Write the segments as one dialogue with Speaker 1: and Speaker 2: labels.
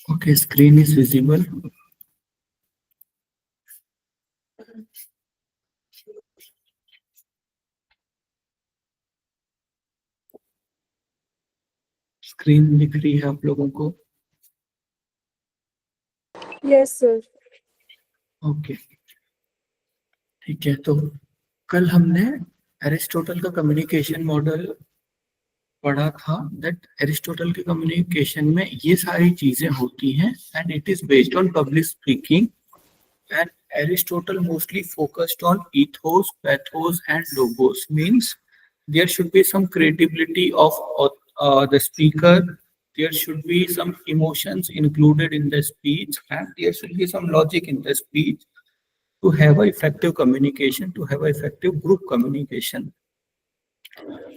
Speaker 1: Okay, screen is visible. Screen दिख रही है आप लोगों को?
Speaker 2: Yes, sir.
Speaker 1: ओके, ठीक है। तो कल हमने एरिस्टोटल का कम्युनिकेशन मॉडल पढ़ा था। दैट एरिस्टोटल के कम्युनिकेशन में ये सारी चीजें होती हैं and it is based on public speaking. And Aristotle mostly focused on ethos, pathos and logos, means there should be some credibility of the speaker, there should be some emotions included in the speech, and there should be some logic in the speech to have a effective communication, to have a effective group communication.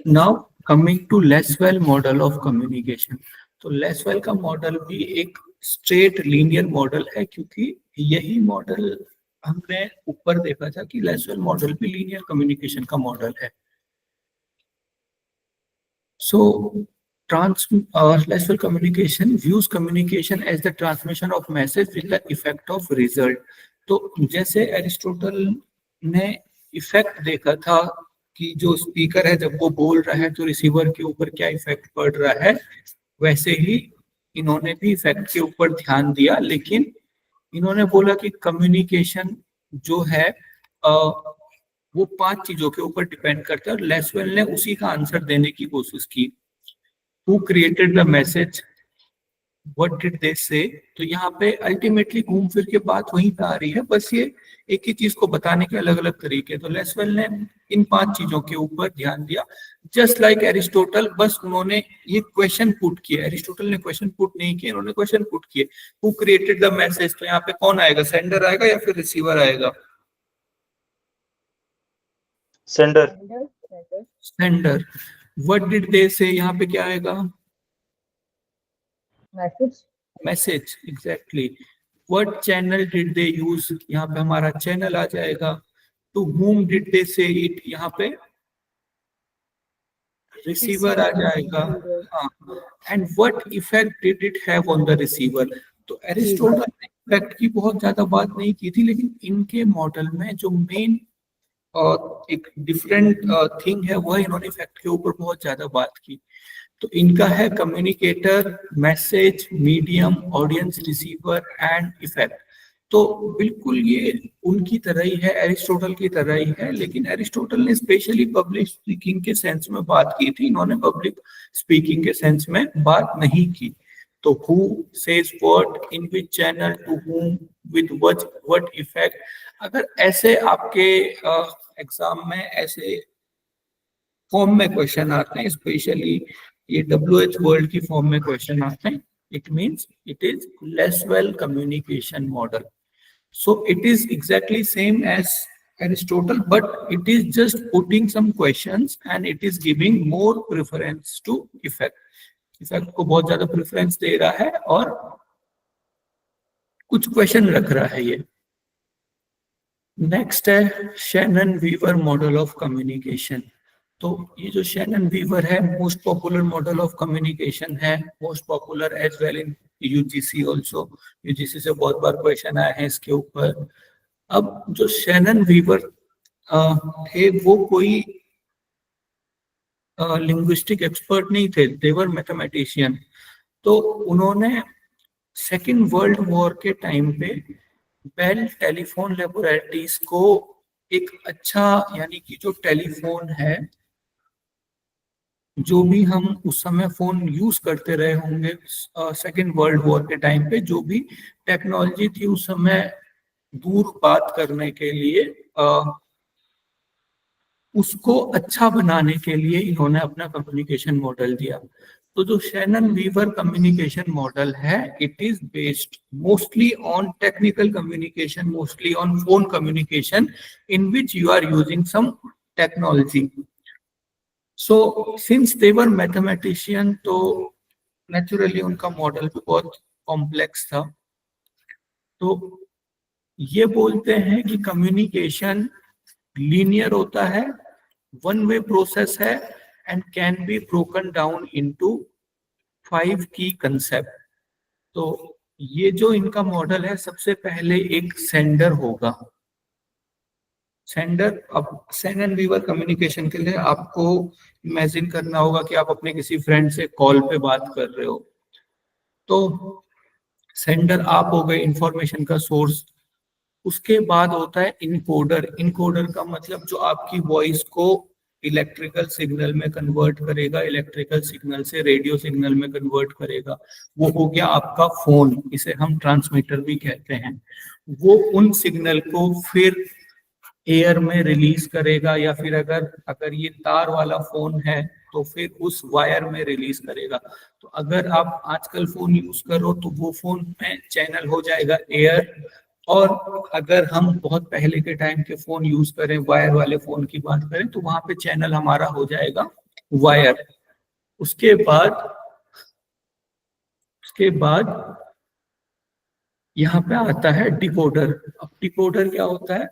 Speaker 1: Now coming to Lasswell model of communication, तो Lasswell का model भी एक straight linear model है, क्योंकि यही model हमने ऊपर देखा था कि Lasswell मॉडल भी लीनियर कम्युनिकेशन का मॉडल है. So Lasswell communication views communication as the transmission of message with the effect of result. तो जैसे एरिस्टोटल ने इफेक्ट देखा था कि जो स्पीकर है जब वो बोल रहा है तो रिसीवर के ऊपर क्या इफेक्ट पड़ रहा है, वैसे ही इन्होंने भी इफेक्ट के ऊपर ध्यान दिया, लेकिन इन्होंने बोला कि कम्युनिकेशन जो है वो 5 चीजों के ऊपर डिपेंड करता है, और लेसवेल ने उसी का आंसर देने की कोशिश की. Who created the message? What did they say? तो यहाँ पे अल्टीमेटली घूम फिर के बात वहीं पे आ रही है, बस ये एक ही चीज को बताने के अलग अलग तरीके. तो लेसवेल ने इन 5 चीजों के ऊपर ध्यान दिया, जस्ट लाइक एरिस्टोटल. बस उन्होंने ये क्वेश्चन पुट किया, एरिस्टोटल ने क्वेश्चन पुट नहीं किए, उन्होंने क्वेश्चन पुट किए. Who created the message? तो यहाँ पे कौन आएगा, सेंडर आएगा या फिर रिसीवर आएगा?
Speaker 3: Sender.
Speaker 1: Sender. What did they से? यहाँ पे क्या आएगा? Message. Exactly. What channel did they use? यहाँ पे हमारा चैनल आ जाएगा. टू whom डिड दे से इट? यहाँ पे रिसीवर आ जाएगा. हाँ. And what effect did it have on the receiver? तो एरिस्टोटल ने इफेक्ट की बहुत ज्यादा बात नहीं की थी, लेकिन इनके मॉडल में जो मेन एक डिफरेंट थिंग है वह इन्होंने इफेक्ट के ऊपर बहुत ज्यादा बात की. तो इनका है communicator, message, medium, audience, receiver and effect. तो बिल्कुल ये उनकी तरह ही है, एरिस्टोटल की तरह ही है, लेकिन एरिस्टोटल ने स्पेशली पब्लिक स्पीकिंग के सेंस में बात की थी, इन्होंने पब्लिक स्पीकिंग के सेंस में बात नहीं की. तो who says what, in which channel, to whom, with what effect. अगर ऐसे आपके एग्जाम में ऐसे फॉर्म में क्वेश्चन आते हैं, स्पेशली ये WH वर्ल्ड की फॉर्म में क्वेश्चन आते हैं, it means it is Lasswell communication model. So it is exactly same as Aristotle, but it is just putting some questions and it is giving more preference to effect. Effect को बहुत ज्यादा preference दे रहा है और कुछ question रख रहा है ये. नेक्स्ट है Shannon Weaver model of communication. तो ये जो शैनन वीवर है most popular model of communication है, most popular as well in UGC also. UGC से बहुत बार क्वेश्चन आए हैं इसके ऊपर. अब जो शैनन वीवर थे वो कोई लिंग्विस्टिक एक्सपर्ट नहीं थे, दे वर मैथमेटिशियन. तो उन्होंने सेकेंड वर्ल्ड वॉर के टाइम पे बेल टेलीफोन लेबोरेटरीज को एक अच्छा, यानी कि जो टेलीफोन है, जो भी हम उस समय फोन यूज करते रहे होंगे सेकेंड वर्ल्ड वॉर के टाइम पे, जो भी टेक्नोलॉजी थी उस समय दूर बात करने के लिए, उसको अच्छा बनाने के लिए इन्होंने अपना कम्युनिकेशन मॉडल दिया. तो जो शैनन वीवर कम्युनिकेशन मॉडल है, it is based mostly on technical communication, mostly on phone communication, in which you are using some technology. So since they were mathematician, तो नेचुरली उनका मॉडल भी बहुत complex था. तो ये बोलते हैं कि कम्युनिकेशन लीनियर होता है, वन वे प्रोसेस है, and can be broken down into 5 की कंसेप्ट. तो ये जो इनका मॉडल है, सबसे पहले एक सेंडर होगा। सेंडर, अब सेंड वीवर कम्युनिकेशन के लिए आपको इमेजिन करना होगा कि आप अपने किसी फ्रेंड से कॉल पे बात कर रहे हो, तो सेंडर आप हो गए इंफॉर्मेशन का सोर्स। उसके बाद होता है इनकोडर। इनकोडर का मतलब जो आपकी वॉइस को इलेक्ट्रिकल सिग्नल में कन्वर्ट करेगा, इलेक्ट्रिकल सिग्नल से रेडियो सिग्नल में कन्वर्ट करेगा, वो हो गया आपका फोन, इसे हम ट्रांसमीटर भी कहते हैं। वो उन सिग्नल को फिर एयर में रिलीज करेगा, या फिर अगर अगर ये तार वाला फोन है तो फिर उस वायर में रिलीज करेगा। तो अगर आप आजकल फोन यूज करो तो वो फोन में चैनल हो जाएगा एयर, और अगर हम बहुत पहले के टाइम के फोन यूज करें, वायर वाले फोन की बात करें, तो वहां पे चैनल हमारा हो जाएगा वायर। उसके बाद उसके बाद यहाँ पे आता है डिकोडर। अब डिकोडर क्या होता है?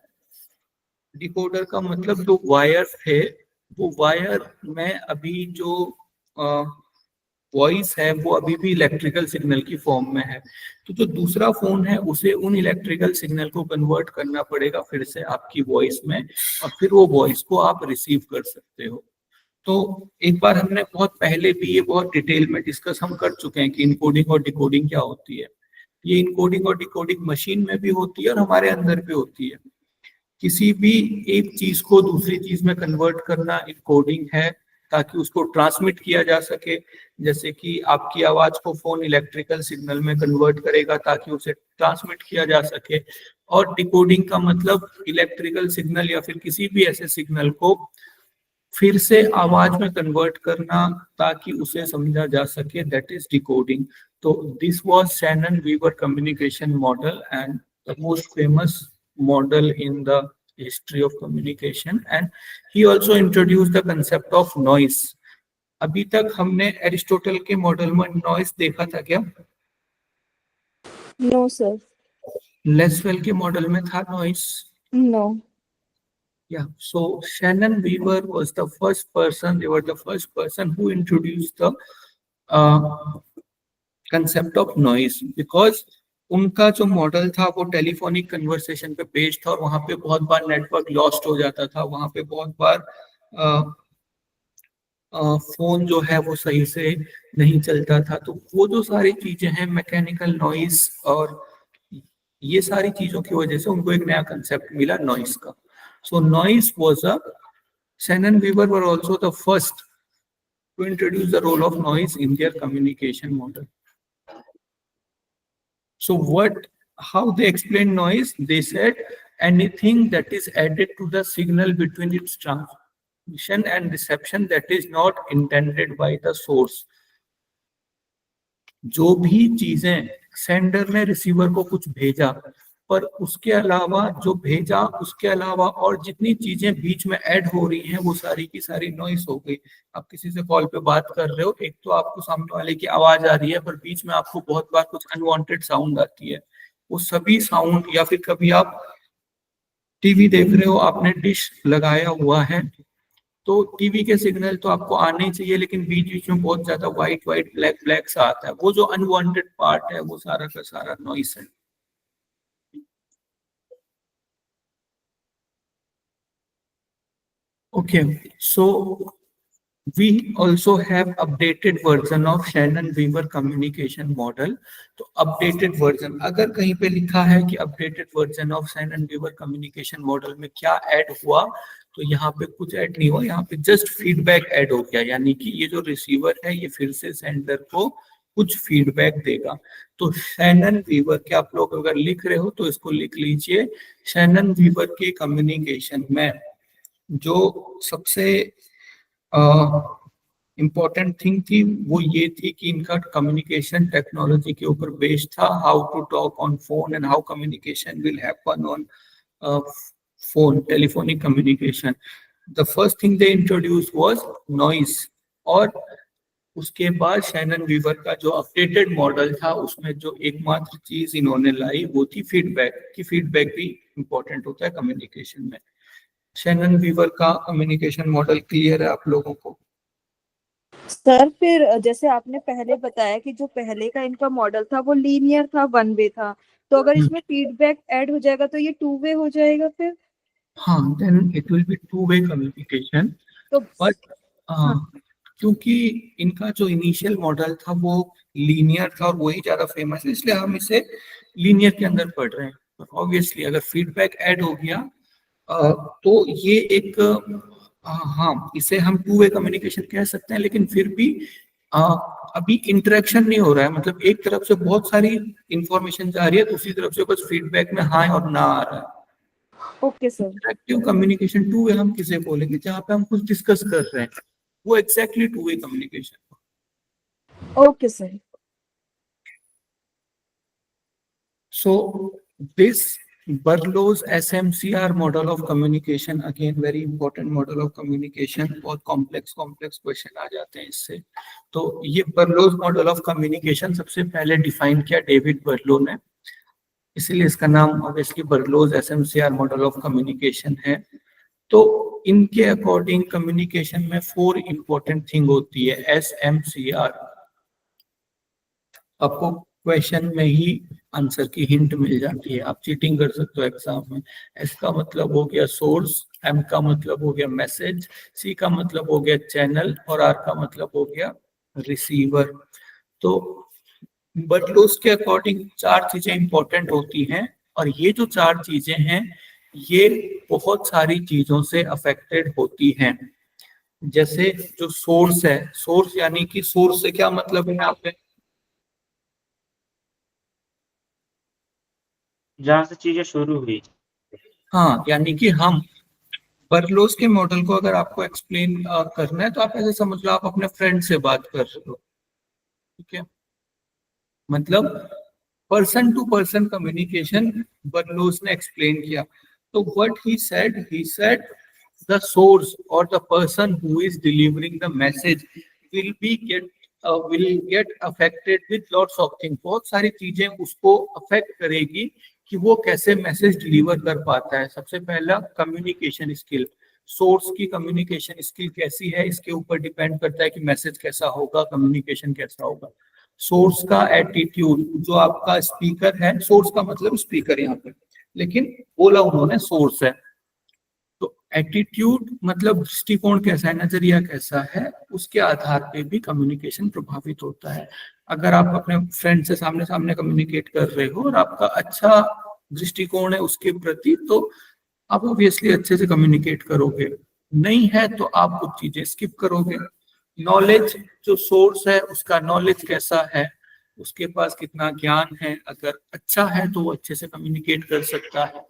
Speaker 1: डिकोडर का मतलब जो वायर है, वो वायर में अभी जो वॉइस है वो अभी भी इलेक्ट्रिकल सिग्नल की फॉर्म में है। तो जो दूसरा फोन है उसे उन इलेक्ट्रिकल सिग्नल को कन्वर्ट करना पड़ेगा फिर से आपकी वॉइस में, और फिर वो वॉइस को आप रिसीव कर सकते हो। तो एक बार हमने बहुत पहले भी ये बहुत डिटेल में डिस्कस हम कर चुके हैं कि इनकोडिंग और डिकोडिंग क्या होती है। ये इनकोडिंग और डिकोडिंग मशीन में भी होती है और हमारे अंदर भी होती है। किसी भी एक चीज को दूसरी चीज में कन्वर्ट करना इनकोडिंग है, ताकि उसको ट्रांसमिट किया जा सके। जैसे कि आपकी आवाज को फोन इलेक्ट्रिकल सिग्नल में कन्वर्ट करेगा ताकि उसे ट्रांसमिट किया जा सके। और डिकोडिंग का मतलब इलेक्ट्रिकल सिग्नल या फिर किसी भी ऐसे सिग्नल को फिर से आवाज में कन्वर्ट करना ताकि उसे समझा जा सके, दैट इज डिकोडिंग। तो this was Shannon Weaver communication model, and the most famous model in the history of communication, and he also introduced the concept of noise. अभी तक हमने एरिस्टोटल के मॉडल में नॉइस देखा था क्या?
Speaker 2: No, sir.
Speaker 1: लेसवेल के मॉडल में था noise?
Speaker 2: No.
Speaker 1: Yeah, so Shannon Weaver was the first person, they were the first person who introduced the concept of noise, because उनका जो मॉडल था वो टेलीफोनिक कन्वर्सेशन पे बेस्ड था, और वहां पे बहुत बार नेटवर्क लॉस्ट हो जाता था, वहां पे बहुत बार फोन जो है वो सही से नहीं चलता था। तो वो जो सारी चीजें हैं, मैकेनिकल नॉइस और ये सारी चीजों की वजह से उनको एक नया कंसेप्ट मिला नॉइस का। So noise was a Shannon Weaver were also the first to introduce the role of noise in their communication model. So how they explain noise? They said anything that is added to the signal between its transmission and reception that is not intended by the source. जो भी चीजें sender ने receiver को कुछ भेजा, पर उसके अलावा जो भेजा उसके अलावा और जितनी चीजें बीच में ऐड हो रही हैं वो सारी की सारी नॉइस हो गई। आप किसी से कॉल पे बात कर रहे हो, एक तो आपको सामने वाले की आवाज आ रही है, पर बीच में आपको बहुत बार कुछ अनवांटेड साउंड आती है। वो सभी साउंड, या फिर कभी आप टीवी देख रहे हो, आपने डिश लगाया हुआ है, तो टीवी के सिग्नल तो आपको आने ही चाहिए, लेकिन बीच बीच में बहुत ज्यादा व्हाइट व्हाइट ब्लैक ब्लैक सा आता है। वो जो अनवांटेड पार्ट है वो सारा का सारा नॉइस है। Okay, so we also have updated version of Shannon Weaver communication model. तो updated version, अगर कहीं पे लिखा है कि updated version of Shannon Weaver communication model में क्या ऐड हुआ, तो यहाँ पे कुछ ऐड नहीं हुआ, यहाँ पे जस्ट फीडबैक ऐड हो गया। यानी कि ये जो रिसीवर है ये फिर से सेंडर को कुछ फीडबैक देगा। तो शैनन वीवर के आप लोग अगर लिख रहे हो तो इसको लिख लीजिए, शैनन वीवर के कम्युनिकेशन में जो सबसे इम्पोर्टेंट थिंग थी वो ये थी कि इनका कम्युनिकेशन टेक्नोलॉजी के ऊपर बेस्ड था। How to talk on phone and how communication will happen on phone, telephonic communication. The first thing they introduce was noise, और उसके बाद शैनन वीवर का जो अपडेटेड मॉडल था उसमें जो एकमात्र चीज इन्होंने लाई वो थी फीडबैक। की फीडबैक भी इंपॉर्टेंट होता है कम्युनिकेशन में। शैनन वीवर का कम्युनिकेशन मॉडल क्लियर है आप लोगों को?
Speaker 2: सर फिर जैसे आपने पहले बताया कि जो पहले का इनका मॉडल था वो लीनियर था, वन वे था, तो अगर इसमें फीडबैक ऐड हो जाएगा तो ये टू वे हो जाएगा फिर।
Speaker 1: हाँ, then it will be two way communication.
Speaker 2: तो
Speaker 1: बट
Speaker 2: हाँ।
Speaker 1: क्योंकि इनका जो इनिशियल मॉडल था वो लीनियर था और वही ज्यादा फेमस है, इसलिए हम इसे लीनियर के अंदर पढ़ रहे हैं। ऑब्वियसली अगर फीडबैक ऐड हो गया तो ये एक हाँ, इसे हम टू वे कम्युनिकेशन कह सकते हैं, लेकिन फिर भी अ, अभी इंटरेक्शन नहीं हो रहा है। मतलब एक तरफ से बहुत सारी इंफॉर्मेशन जा रही है, दूसरी तरफ से बस फीडबैक में हाँ और ना आ रहा है।
Speaker 2: Okay sir.
Speaker 1: Interactive communication two way हम किसे बोलेंगे? जहाँ पे हम कुछ डिस्कस कर रहे हैं, वो exactly to way communication.
Speaker 2: Okay sir.
Speaker 1: So this Berlow's SMCR model of communication, again very important model of communication, बहुत कॉम्प्लेक्स क्वेश्चन आ जाते हैं इससे। तो ये बर्लोज मॉडल ऑफ कम्युनिकेशन सबसे पहले डिफाइन किया डेविड बर्लो ने, इसीलिए इसका नाम ऑब्वियसली बर्लोज एसएमसीआर मॉडल ऑफ कम्युनिकेशन है। तो इनके अकॉर्डिंग कम्युनिकेशन में 4 इंपॉर्टेंट थिंग होती है SMCR। आपको क्वेश्चन में ही आंसर की हिंट मिल जाती है, आप चीटिंग कर सकते हो एग्जाम में। एस का मतलब हो गया सोर्स, एम का मतलब हो गया मैसेज, सी का मतलब हो गया चैनल और आर का मतलब हो गया रिसीवर। तो बटलोस के अकॉर्डिंग 4 चीजें इंपॉर्टेंट होती हैं, और ये जो 4 चीजें हैं ये बहुत सारी चीजों से अफेक्टेड होती हैं। जैसे जो सोर्स है, सोर्स यानी कि सोर्स से क्या मतलब है यहाँ पे?
Speaker 3: जहाँ से चीजें शुरू हुई।
Speaker 1: हाँ, यानी कि हम बर्लोस के मॉडल को अगर आपको एक्सप्लेन करना है तो आप ऐसे समझ लो आप अपने फ्रेंड से बात कर रहे हो, ठीक है? मतलब person to person communication Berlo's ने एक्सप्लेन किया। तो what he said the source और the person who is delivering the message will be get will get affected with lots of thing. बहुत सारी चीजें उसको अफेक्ट करेगी कि वो कैसे मैसेज डिलीवर कर पाता है। सबसे पहला कम्युनिकेशन स्किल, सोर्स की कम्युनिकेशन स्किल कैसी है इसके ऊपर डिपेंड करता है कि मैसेज कैसा होगा, कम्युनिकेशन कैसा होगा। सोर्स का एटीट्यूड, जो आपका स्पीकर है, सोर्स का मतलब स्पीकर यहाँ पे, लेकिन बोला उन्होंने सोर्स है। तो एटीट्यूड मतलब दृष्टिकोण कैसा है, नजरिया कैसा है, उसके आधार पे भी कम्युनिकेशन प्रभावित होता है। अगर आप अपने फ्रेंड से सामने सामने कम्युनिकेट कर रहे हो और आपका अच्छा दृष्टिकोण है उसके प्रति, तो आप ऑब्वियसली अच्छे से कम्युनिकेट करोगे। नहीं है तो आप कुछ चीजें स्किप करोगे। नॉलेज, जो सोर्स है उसका नॉलेज कैसा है, उसके पास कितना ज्ञान है, अगर अच्छा है तो वो अच्छे से कम्युनिकेट कर सकता है।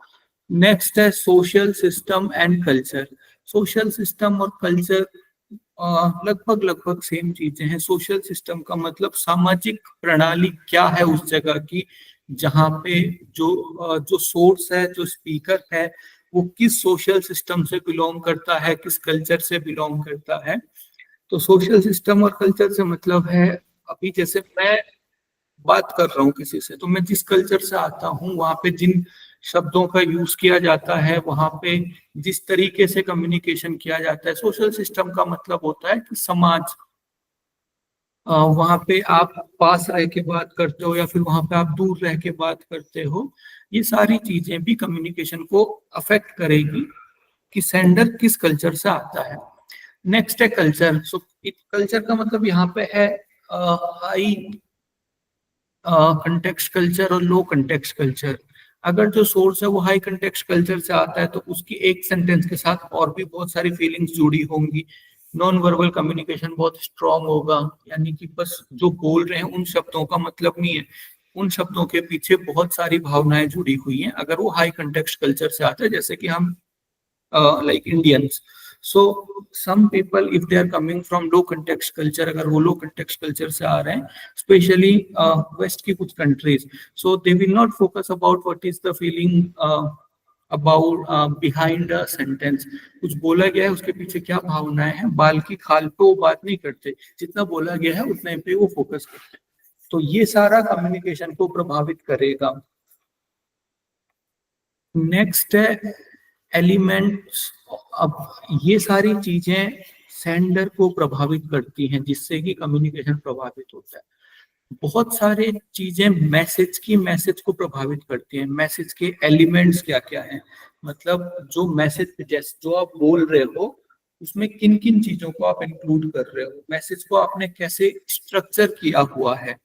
Speaker 1: नेक्स्ट है social system and culture. Social system और कल्चर लगभग लगभग सेम चीजें हैं। सोशल सिस्टम का मतलब सामाजिक प्रणाली क्या है उस जगह की, जहाँ पे जो सोर्स है, जो स्पीकर है, वो किस सोशल सिस्टम से बिलोंग करता है, किस कल्चर से बिलोंग करता है। तो सोशल सिस्टम और कल्चर से मतलब है, अभी जैसे मैं बात कर रहा हूँ किसी से, तो मैं जिस कल्चर से आता हूँ वहां पे जिन शब्दों का यूज किया जाता है, वहां पे जिस तरीके से कम्युनिकेशन किया जाता है, सोशल सिस्टम का मतलब होता है कि समाज। वहां पे आप पास रह के बात करते हो या फिर वहां पे आप दूर रह के बात करते हो, ये सारी चीजें भी कम्युनिकेशन को अफेक्ट करेगी कि सेंडर किस कल्चर से आता है। नेक्स्ट है कल्चर। सो कल्चर का मतलब यहाँ पे है हाई कंटेक्स्ट कल्चर और लो कंटेक्स्ट कल्चर। अगर जो सोर्स है वो हाई कंटेक्स्ट कल्चर से आता है तो उसकी एक सेंटेंस के साथ और भी बहुत सारी फीलिंग्स जुड़ी होंगी। नॉन वर्बल कम्युनिकेशन बहुत स्ट्रांग होगा, यानी कि बस जो बोल रहे हैं उन शब्दों का मतलब नहीं है, उन शब्दों के पीछे बहुत सारी भावनाएं जुड़ी हुई हैं अगर वो हाई कंटेक्स्ट कल्चर से आता है, जैसे कि हम like Indians. So some people, if they are coming from low context culture, अगर वो low context culture से आ रहे हैं, especially west की कुछ countries, so they will not focus about what is the feeling about behind a sentence. कुछ बोला गया है उसके पीछे क्या भावनाएं हैं, बाल की खाल पे वो बात नहीं करते, जितना बोला गया है उतने पे वो फोकस करते हैं। तो ये सारा कम्युनिकेशन को प्रभावित करेगा। नेक्स्ट है एलिमेंट्स। अब ये सारी चीजें सेंडर को प्रभावित करती हैं, जिससे कि कम्युनिकेशन प्रभावित होता है। बहुत सारे चीजें मैसेज को प्रभावित करती हैं। मैसेज के एलिमेंट्स क्या क्या हैं, मतलब जो मैसेज जैसे जो आप बोल रहे हो उसमें किन किन चीजों को आप इंक्लूड कर रहे हो, मैसेज को आपने कैसे स्ट्रक्चर किया हुआ है।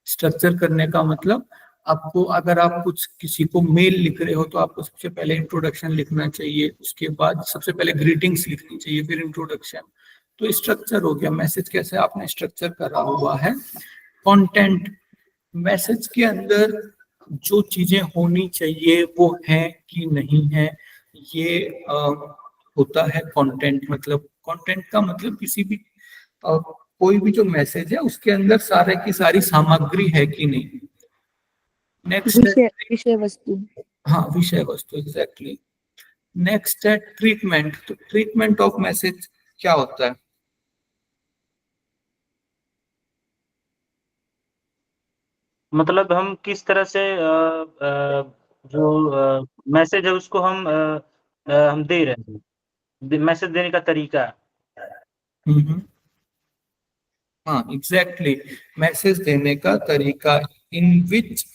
Speaker 1: स्ट्रक्चर करने का मतलब, आपको अगर आप कुछ किसी को मेल लिख रहे हो तो आपको सबसे पहले इंट्रोडक्शन लिखना चाहिए, उसके बाद सबसे पहले ग्रीटिंग्स लिखनी चाहिए, फिर इंट्रोडक्शन। तो स्ट्रक्चर हो गया, मैसेज कैसे आपने स्ट्रक्चर करा हुआ है। कंटेंट, मैसेज के अंदर जो चीजें होनी चाहिए वो है कि नहीं है, ये होता है कंटेंट। मतलब कंटेंट का मतलब किसी भी कोई भी जो मैसेज है उसके अंदर सारे की सारी सामग्री है कि नहीं। नेक्स्ट
Speaker 2: विषय विषय वस्तु।
Speaker 1: हाँ, विषय वस्तु, एग्जैक्टली। नेक्स्ट है ट्रीटमेंट। तो ट्रीटमेंट ऑफ मैसेज क्या होता है?
Speaker 3: मतलब हम किस तरह से जो मैसेज है उसको हम दे रहे हैं, मैसेज देने का तरीका।
Speaker 1: हम्म, हाँ एग्जैक्टली, मैसेज देने का तरीका। इन विच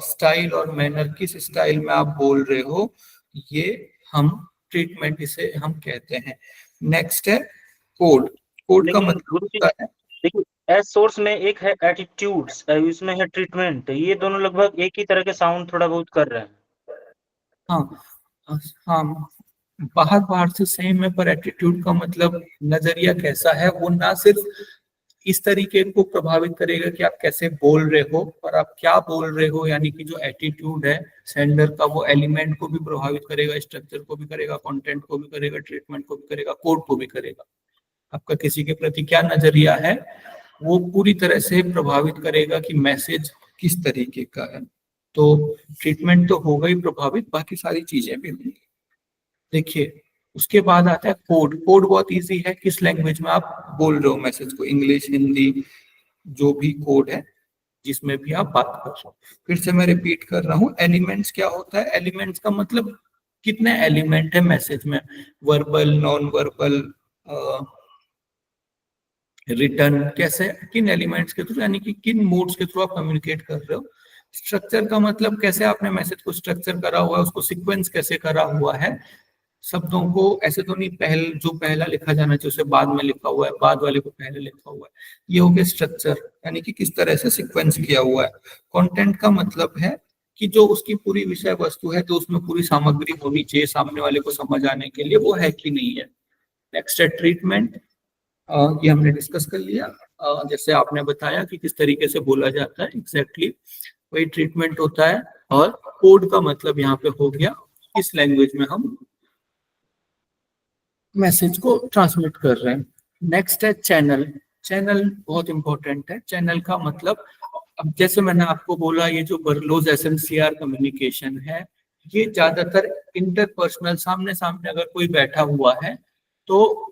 Speaker 1: स्टाइल और मैनर, किस स्टाइल में आप बोल रहे हो, ये हम ट्रीटमेंट इसे हम कहते हैं। नेक्स्ट है कोड। कोड का
Speaker 3: लेकिन
Speaker 1: मतलब
Speaker 3: गुरु जी,
Speaker 1: होता है,
Speaker 3: देखिए एस सोर्स में एक है एटीट्यूड्स, इसमें है ट्रीटमेंट, ये दोनों लगभग एक ही तरह के साउंड थोड़ा बहुत कर रहे हैं।
Speaker 1: हाँ हाँ, बाहर बाहर से सेम है, पर एटीट्यूड का मतलब नजरिया कैसा है, वो ना सिर्फ इस तरीके को प्रभावित करेगा कि आप कैसे बोल रहे हो, पर आप क्या बोल रहे हो, यानी कि जो एटीट्यूड है सेंडर का, वो एलिमेंट को भी प्रभावित करेगा, स्ट्रक्चर को भी करेगा, कंटेंट को भी करेगा, ट्रीटमेंट को भी करेगा, कोड को भी करेगा। आपका किसी के प्रति क्या नजरिया है वो पूरी तरह से प्रभावित करेगा कि मैसेज किस तरीके का है। तो ट्रीटमेंट तो होगा ही प्रभावित, बाकी सारी चीजें भी होंगी। देखिए, उसके बाद आता है कोड। कोड बहुत इजी है, किस लैंग्वेज में आप बोल रहे हो मैसेज को, इंग्लिश, हिंदी, जो भी कोड है जिसमें भी आप बात कर रहे हो। फिर से मैं रिपीट कर रहा हूँ, एलिमेंट्स क्या होता है? एलिमेंट्स का मतलब कितने एलिमेंट है मैसेज में, वर्बल, नॉन वर्बल, रिटर्न, कैसे, किन एलिमेंट्स के थ्रू, यानी कि किन मोड्स के थ्रू आप कम्युनिकेट कर रहे हो। स्ट्रक्चर का मतलब कैसे आपने मैसेज को स्ट्रक्चर करा हुआ है, उसको सीक्वेंस कैसे करा हुआ है। शब्दों को ऐसे तो नहीं, जो पहला लिखा जाना चाहिए उसे बाद में लिखा हुआ है, बाद वाले को पहले लिखा हुआ है, ये हो गया स्ट्रक्चर, यानी कि किस तरह से सीक्वेंस किया हुआ है। कंटेंट का मतलब है कि जो उसकी पूरी विषय वस्तु है, तो उसमें पूरी सामग्री होनी चाहिए सामने वाले को समझ आने के लिए, वो है कि नहीं है। नेक्स्ट है ट्रीटमेंट। ये हमने डिस्कस कर लिया। जैसे आपने बताया कि किस तरीके से बोला जाता है, एग्जैक्टली वही ट्रीटमेंट होता है। और कोड का मतलब यहाँ पे हो गया किस लैंग्वेज में हम मैसेज को ट्रांसमिट कर रहे हैं। नेक्स्ट है चैनल। चैनल बहुत इंपॉर्टेंट है। चैनल का मतलब, अब जैसे मैंने आपको बोला, ये जो बर्लोज एसएमसीआर कम्युनिकेशन है, ये ज्यादातर इंटरपर्सनल, सामने सामने अगर कोई बैठा हुआ है तो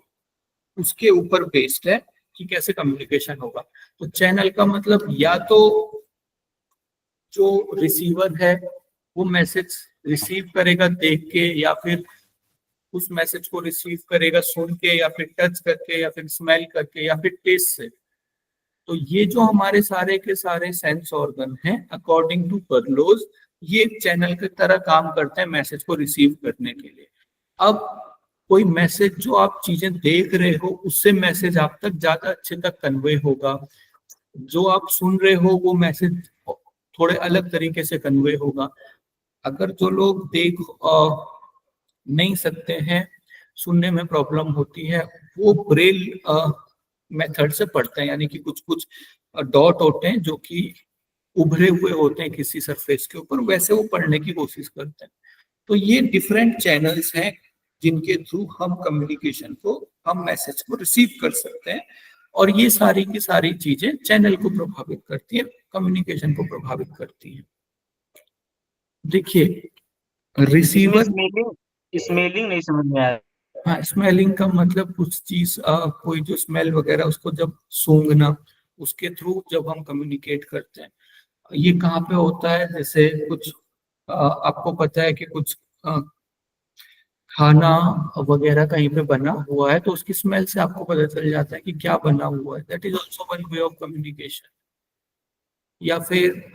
Speaker 1: उसके ऊपर बेस्ड है कि कैसे कम्युनिकेशन होगा। तो चैनल का मतलब या तो जो रिसीवर है वो मैसेज रिसीव करेगा देख के, या फिर उस मैसेज को रिसीव करेगा सुन के, या फिर टच करके, या फिर स्मेल करके, या फिर टेस्ट से। तो ये जो हमारे सारे के सारे सेंस ऑर्गन हैं, अकॉर्डिंग टू बर्लोज, ये एक चैनल की तरह काम करते हैं मैसेज को रिसीव करने के लिए। अब कोई मैसेज जो आप चीजें देख रहे हो, उससे मैसेज आप तक ज्यादा अच्छे तक कन्वे होगा। जो आप सुन रहे हो वो मैसेज थोड़े अलग तरीके से कन्वे होगा। अगर जो लोग देख नहीं सकते हैं, सुनने में प्रॉब्लम होती है, वो ब्रेल मेथड से पढ़ते हैं, यानी कि कुछ कुछ डॉट होते हैं जो कि उभरे हुए होते हैं किसी सरफेस के ऊपर, वैसे वो पढ़ने की कोशिश करते हैं। तो ये डिफरेंट चैनल्स हैं जिनके थ्रू हम कम्युनिकेशन को, हम मैसेज को रिसीव कर सकते हैं। और ये सारी की सारी चीजें चैनल को प्रभावित करती है, कम्युनिकेशन को प्रभावित करती है। देखिए, रिसीवर,
Speaker 3: स्मेलिंग स्मेलिंग नहीं समझ में आया।
Speaker 1: हाँ, स्मेलिंग का मतलब कुछ चीज, कोई जो स्मेल वगैरह, उसको जब सूंघना, उसके थ्रू जब हम कम्युनिकेट करते हैं। ये कहाँ पे होता है? जैसे कुछ आपको पता है कि कुछ खाना वगैरह कहीं पे बना हुआ है तो उसकी स्मेल से आपको पता चल जाता है कि क्या बना हुआ है। That is also one way of communication. या फिर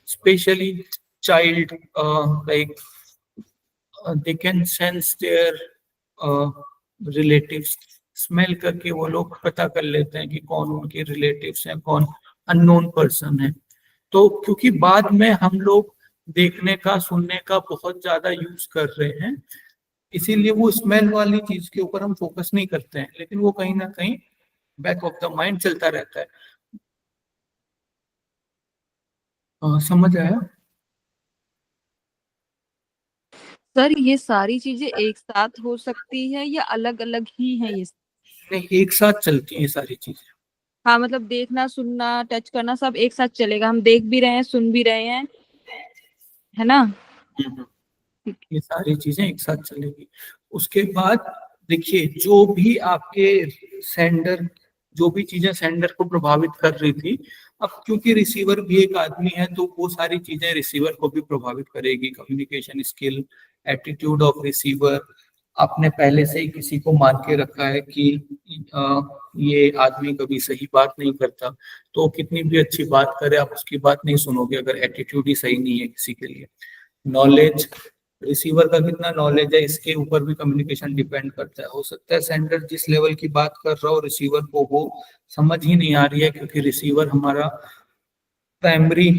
Speaker 1: specially child, like they can sense their relatives, smell करके वो लोग पता कर लेते हैं कि कौन उनके रिलेटिव्स हैं, कौन अननोन पर्सन है। तो क्योंकि बाद में हम लोग देखने का सुनने का बहुत ज्यादा यूज कर रहे हैं, इसीलिए वो स्मेल वाली चीज के ऊपर हम फोकस नहीं करते हैं, लेकिन वो कहीं ना कहीं बैक ऑफ द माइंड चलता रहता है। समझ आया?
Speaker 2: सर ये सारी चीजें एक साथ हो सकती है या अलग अलग ही है ये?
Speaker 1: नहीं, एक साथ चलती हैं ये सारी चीजें।
Speaker 2: हाँ मतलब देखना सुनना टच करना सब एक साथ चलेगा, हम देख भी रहे हैं सुन भी रहे हैं, है ना?
Speaker 1: हम्म। ये सारी चीजें एक साथ चलेगी। उसके बाद देखिए, जो भी आपके सेंडर, जो भी चीजें सेंडर को प्रभावित कर रही थी, अब क्योंकि रिसीवर भी एक आदमी है तो वो सारी चीजें रिसीवर को भी प्रभावित करेगी। Communication skill, attitude of receiver, आपने पहले से ही किसी को मान के रखा है कि ये आदमी कभी सही बात नहीं करता, तो कितनी भी अच्छी बात करे आप उसकी बात नहीं सुनोगे अगर एटीट्यूड ही सही नहीं है किसी के लिए। नॉलेज, रिसीवर का कितना नॉलेज है इसके ऊपर भी कम्युनिकेशन डिपेंड करता है। हो सकता है सेंडर जिस लेवल की बात कर रहा हो रिसीवर को वो समझ ही नहीं आ रही है, क्योंकि रिसीवर हमारा प्राइमरी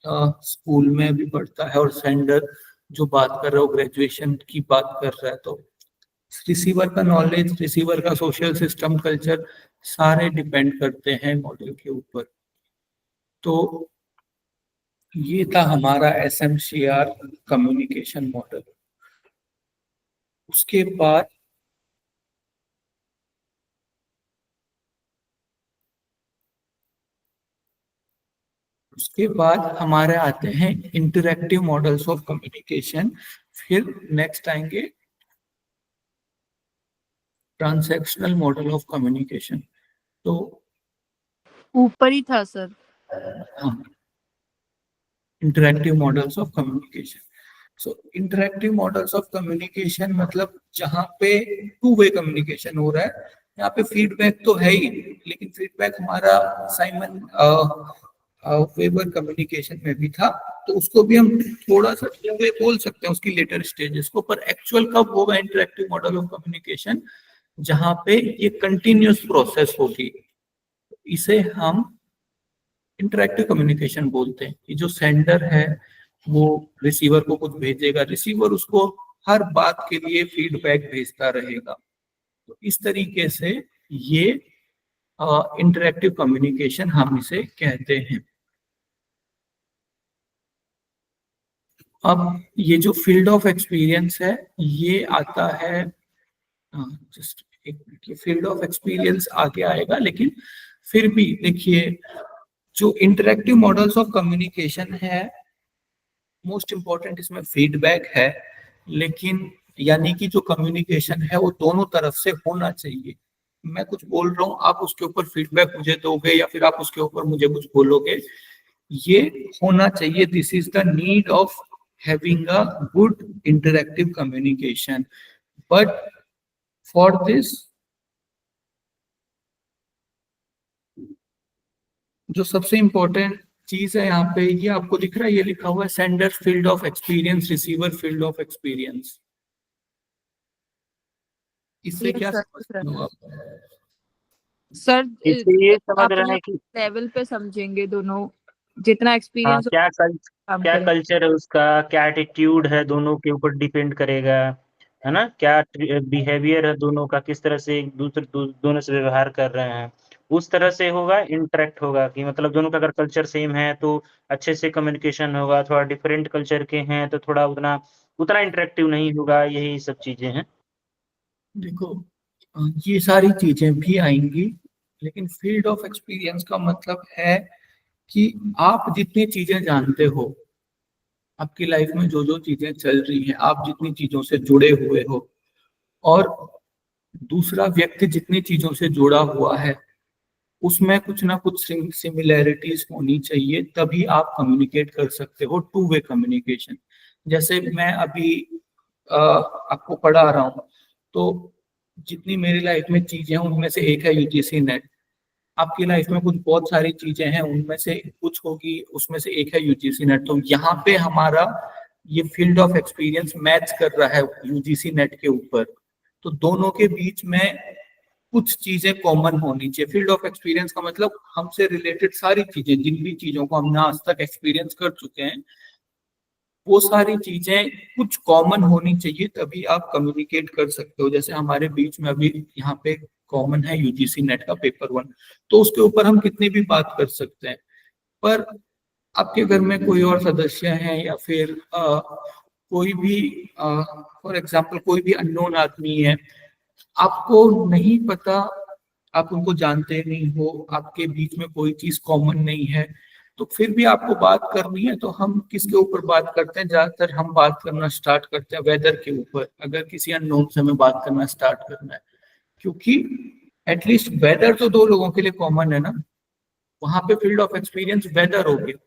Speaker 1: स्कूल में भी पढ़ता है और सेंडर जो बात कर रहा है वो ग्रेजुएशन की बात कर रहा है। तो रिसीवर का नॉलेज, रिसीवर का सोशल सिस्टम, कल्चर, सारे डिपेंड करते हैं मॉडल के ऊपर। तो ये था हमारा SMCR कम्युनिकेशन मॉडल। उसके बाद हमारे आते हैं इंटरैक्टिव मॉडल्स ऑफ कम्युनिकेशन। फिर नेक्स्ट आएंगे ट्रांजैक्शनल मॉडल ऑफ कम्युनिकेशन। तो
Speaker 2: ऊपर ही था सर।
Speaker 1: हाँ, interactive models of communication. So interactive models of communication मतलब जहाँ पे टू वे कम्युनिकेशन हो रहा है। यहाँ पे फीडबैक तो है ही, लेकिन फीडबैक हमारा साइमन वेबर कम्युनिकेशन में भी था, तो उसको भी हम थोड़ा सा टू वे बोल सकते हैं उसकी लेटर स्टेजेस को। पर एक्चुअल कब होगा इंटरैक्टिव मॉडल ऑफ कम्युनिकेशन? जहाँ पे ये कंटिन्यूअस प्रोसेस होगी, इसे हम इंटरैक्टिव कम्युनिकेशन बोलते हैं। कि जो सेंडर है वो रिसीवर को कुछ भेजेगा, रिसीवर उसको हर बात के लिए फीडबैक भेजता रहेगा। तो इस तरीके से ये इंटरैक्टिव कम्युनिकेशन हम इसे कहते हैं। अब ये जो फील्ड ऑफ एक्सपीरियंस है ये आता है, जस्ट एक मिनट, फील्ड ऑफ एक्सपीरियंस आगे आएगा, लेकिन फिर भी देखिए जो इंटरैक्टिव मॉडल्स ऑफ कम्युनिकेशन है, मोस्ट इंपॉर्टेंट इसमें फीडबैक है। लेकिन यानी कि जो कम्युनिकेशन है वो दोनों तरफ से होना चाहिए। मैं कुछ बोल रहा हूँ, आप उसके ऊपर फीडबैक मुझे दोगे या फिर आप उसके ऊपर मुझे कुछ बोलोगे, ये होना चाहिए। This is the need of having a good interactive communication. But for this, जो सबसे इंपॉर्टेंट चीज है यहाँ पे, ये आपको दिख रहा है, ये लिखा हुआ है sender field of experience, receiver field of experience. इससे
Speaker 2: यस
Speaker 1: क्या
Speaker 2: सर।
Speaker 1: समझते हो आप?
Speaker 2: सर
Speaker 3: इससे ये समझ रहे
Speaker 2: अपने
Speaker 3: हैं कि
Speaker 2: लेवल पे समझेंगे दोनों, जितना
Speaker 3: हाँ,
Speaker 2: एक्सपीरियंस काम
Speaker 3: क्या
Speaker 2: करें।
Speaker 3: कल्चर है उसका, क्या एटीट्यूड है, दोनों के ऊपर डिपेंड करेगा, है ना? क्या बिहेवियर है दोनों का, किस तरह से एक दूसरे दोनों से व्यवहार कर रहे हैं, उस तरह से होगा, इंटरेक्ट होगा। कि मतलब दोनों का अगर कल्चर सेम है तो अच्छे से कम्युनिकेशन होगा, थोड़ा डिफरेंट कल्चर के हैं तो थोड़ा उतना उतना इंटरेक्टिव नहीं होगा। यही सब चीजें हैं।
Speaker 1: देखो, ये सारी चीजें भी आएंगी, लेकिन फील्ड ऑफ एक्सपीरियंस का मतलब है कि आप जितनी चीजें जानते हो, आपकी लाइफ में जो जो चीजें चल रही हैं, आप जितनी चीजों से जुड़े हुए हो, और दूसरा व्यक्ति जितनी चीजों से जुड़ा हुआ है, उसमें कुछ ना कुछ सिमिलैरिटीज होनी चाहिए, तभी आप कम्युनिकेट कर सकते हो। To way communication. जैसे मैं अभी आपको पढ़ा रहा हूँ, तो जितनी मेरी लाइफ में चीजें हैं उनमें से एक है यूजीसी नेट। आपकी लाइफ में कुछ बहुत सारी चीजें हैं, उनमें से कुछ होगी, उसमें से एक है यूजीसी नेट। तो यहाँ पे हमारा ये फील्ड ऑफ एक्सपीरियंस मैच कर रहा है यूजीसी नेट के ऊपर। तो दोनों के बीच में कुछ चीजें कॉमन होनी चाहिए। फील्ड ऑफ एक्सपीरियंस का मतलब हमसे रिलेटेड सारी चीजें, जिन भी चीजों को हमने आज तक एक्सपीरियंस कर चुके हैं, वो सारी चीजें कुछ कॉमन होनी चाहिए, तभी आप कम्युनिकेट कर सकते हो। जैसे हमारे बीच में अभी यहाँ पे कॉमन है यूजीसी नेट का पेपर 1, तो उसके ऊपर हम कितनी भी बात कर सकते हैं। पर आपके घर में कोई और सदस्य है या फिर कोई भी फॉर एग्जांपल कोई भी अननोन आदमी है, आपको नहीं पता, आप उनको जानते नहीं हो, आपके बीच में कोई चीज कॉमन नहीं है, तो फिर भी आपको बात करनी है, तो हम किसके ऊपर बात करते हैं? ज्यादातर हम बात करना स्टार्ट करते हैं वेदर के ऊपर, अगर किसी अननोन से हमें बात करना स्टार्ट करना है, क्योंकि एटलीस्ट वेदर तो दो लोगों के लिए कॉमन है ना, वहां पे फील्ड ऑफ एक्सपीरियंस वेदर हो गया।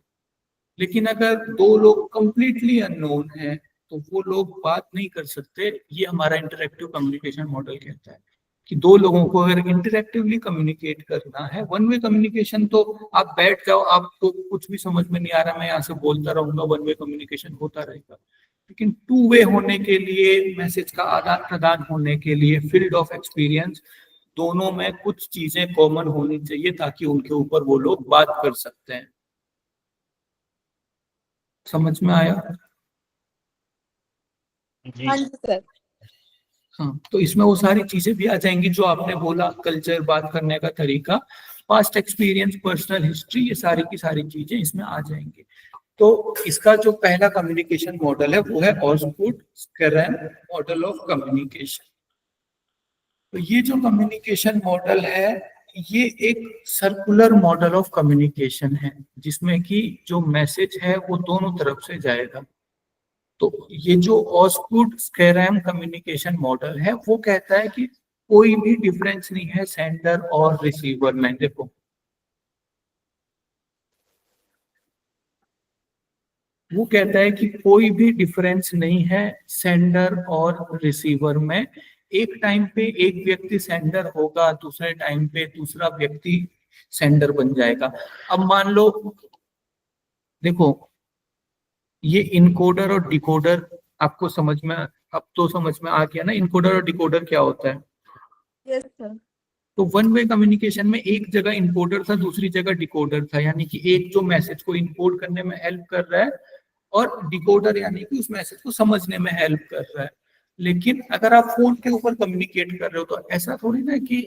Speaker 1: लेकिन अगर दो लोग कंप्लीटली अननोन है तो वो लोग बात नहीं कर सकते। ये हमारा इंटरेक्टिव कम्युनिकेशन मॉडल कहता है कि दो लोगों को अगर इंटरेक्टिवली कम्युनिकेट करना है, वन वे कम्युनिकेशन तो आप बैठ जाओ, आपको कुछ भी समझ में नहीं आ रहा, मैं यहाँ से बोलता रहूंगा, वन वे कम्युनिकेशन होता रहेगा। लेकिन टू वे होने के लिए, मैसेज का आदान प्रदान होने के लिए, फील्ड ऑफ एक्सपीरियंस दोनों में कुछ चीजें कॉमन होनी चाहिए, ताकि उनके ऊपर वो लोग बात कर सकते हैं। समझ में आया?
Speaker 3: जी
Speaker 2: हाँ जी सर।
Speaker 1: हाँ, तो इसमें वो सारी चीजें भी आ जाएंगी जो आपने बोला, कल्चर, बात करने का तरीका, पास्ट एक्सपीरियंस, पर्सनल हिस्ट्री, ये सारी की सारी चीजें इसमें आ जाएंगी। तो इसका जो पहला कम्युनिकेशन मॉडल है वो है ऑस्गुड-स्केरेम मॉडल ऑफ कम्युनिकेशन। तो ये जो कम्युनिकेशन मॉडल है, ये एक सर्कुलर मॉडल ऑफ कम्युनिकेशन है, जिसमें कि जो मैसेज है वो दोनों तरफ से जाएगा। तो ये जो ऑस्गुड-स्केरेम कम्युनिकेशन मॉडल है वो कहता है कि कोई भी डिफरेंस नहीं है सेंडर और रिसीवर में। देखो, वो कहता है कि कोई भी डिफरेंस नहीं है सेंडर और रिसीवर में। एक टाइम पे एक व्यक्ति सेंडर होगा, दूसरे टाइम पे दूसरा व्यक्ति सेंडर बन जाएगा। अब मान लो, देखो, ये इनकोडर और डिकोडर आपको समझ में, अब तो समझ में आ गया ना इनकोडर और डिकोडर क्या होता है।
Speaker 2: Yes sir.
Speaker 1: तो वन वे कम्युनिकेशन में एक जगह इनकोडर था, दूसरी जगह डिकोडर था, यानी कि एक जो मैसेज को इनकोड करने में हेल्प कर रहा है और डिकोडर यानी कि उस मैसेज को समझने में हेल्प कर रहा है। लेकिन अगर आप फोन के ऊपर कम्युनिकेट कर रहे हो तो ऐसा थोड़ी ना कि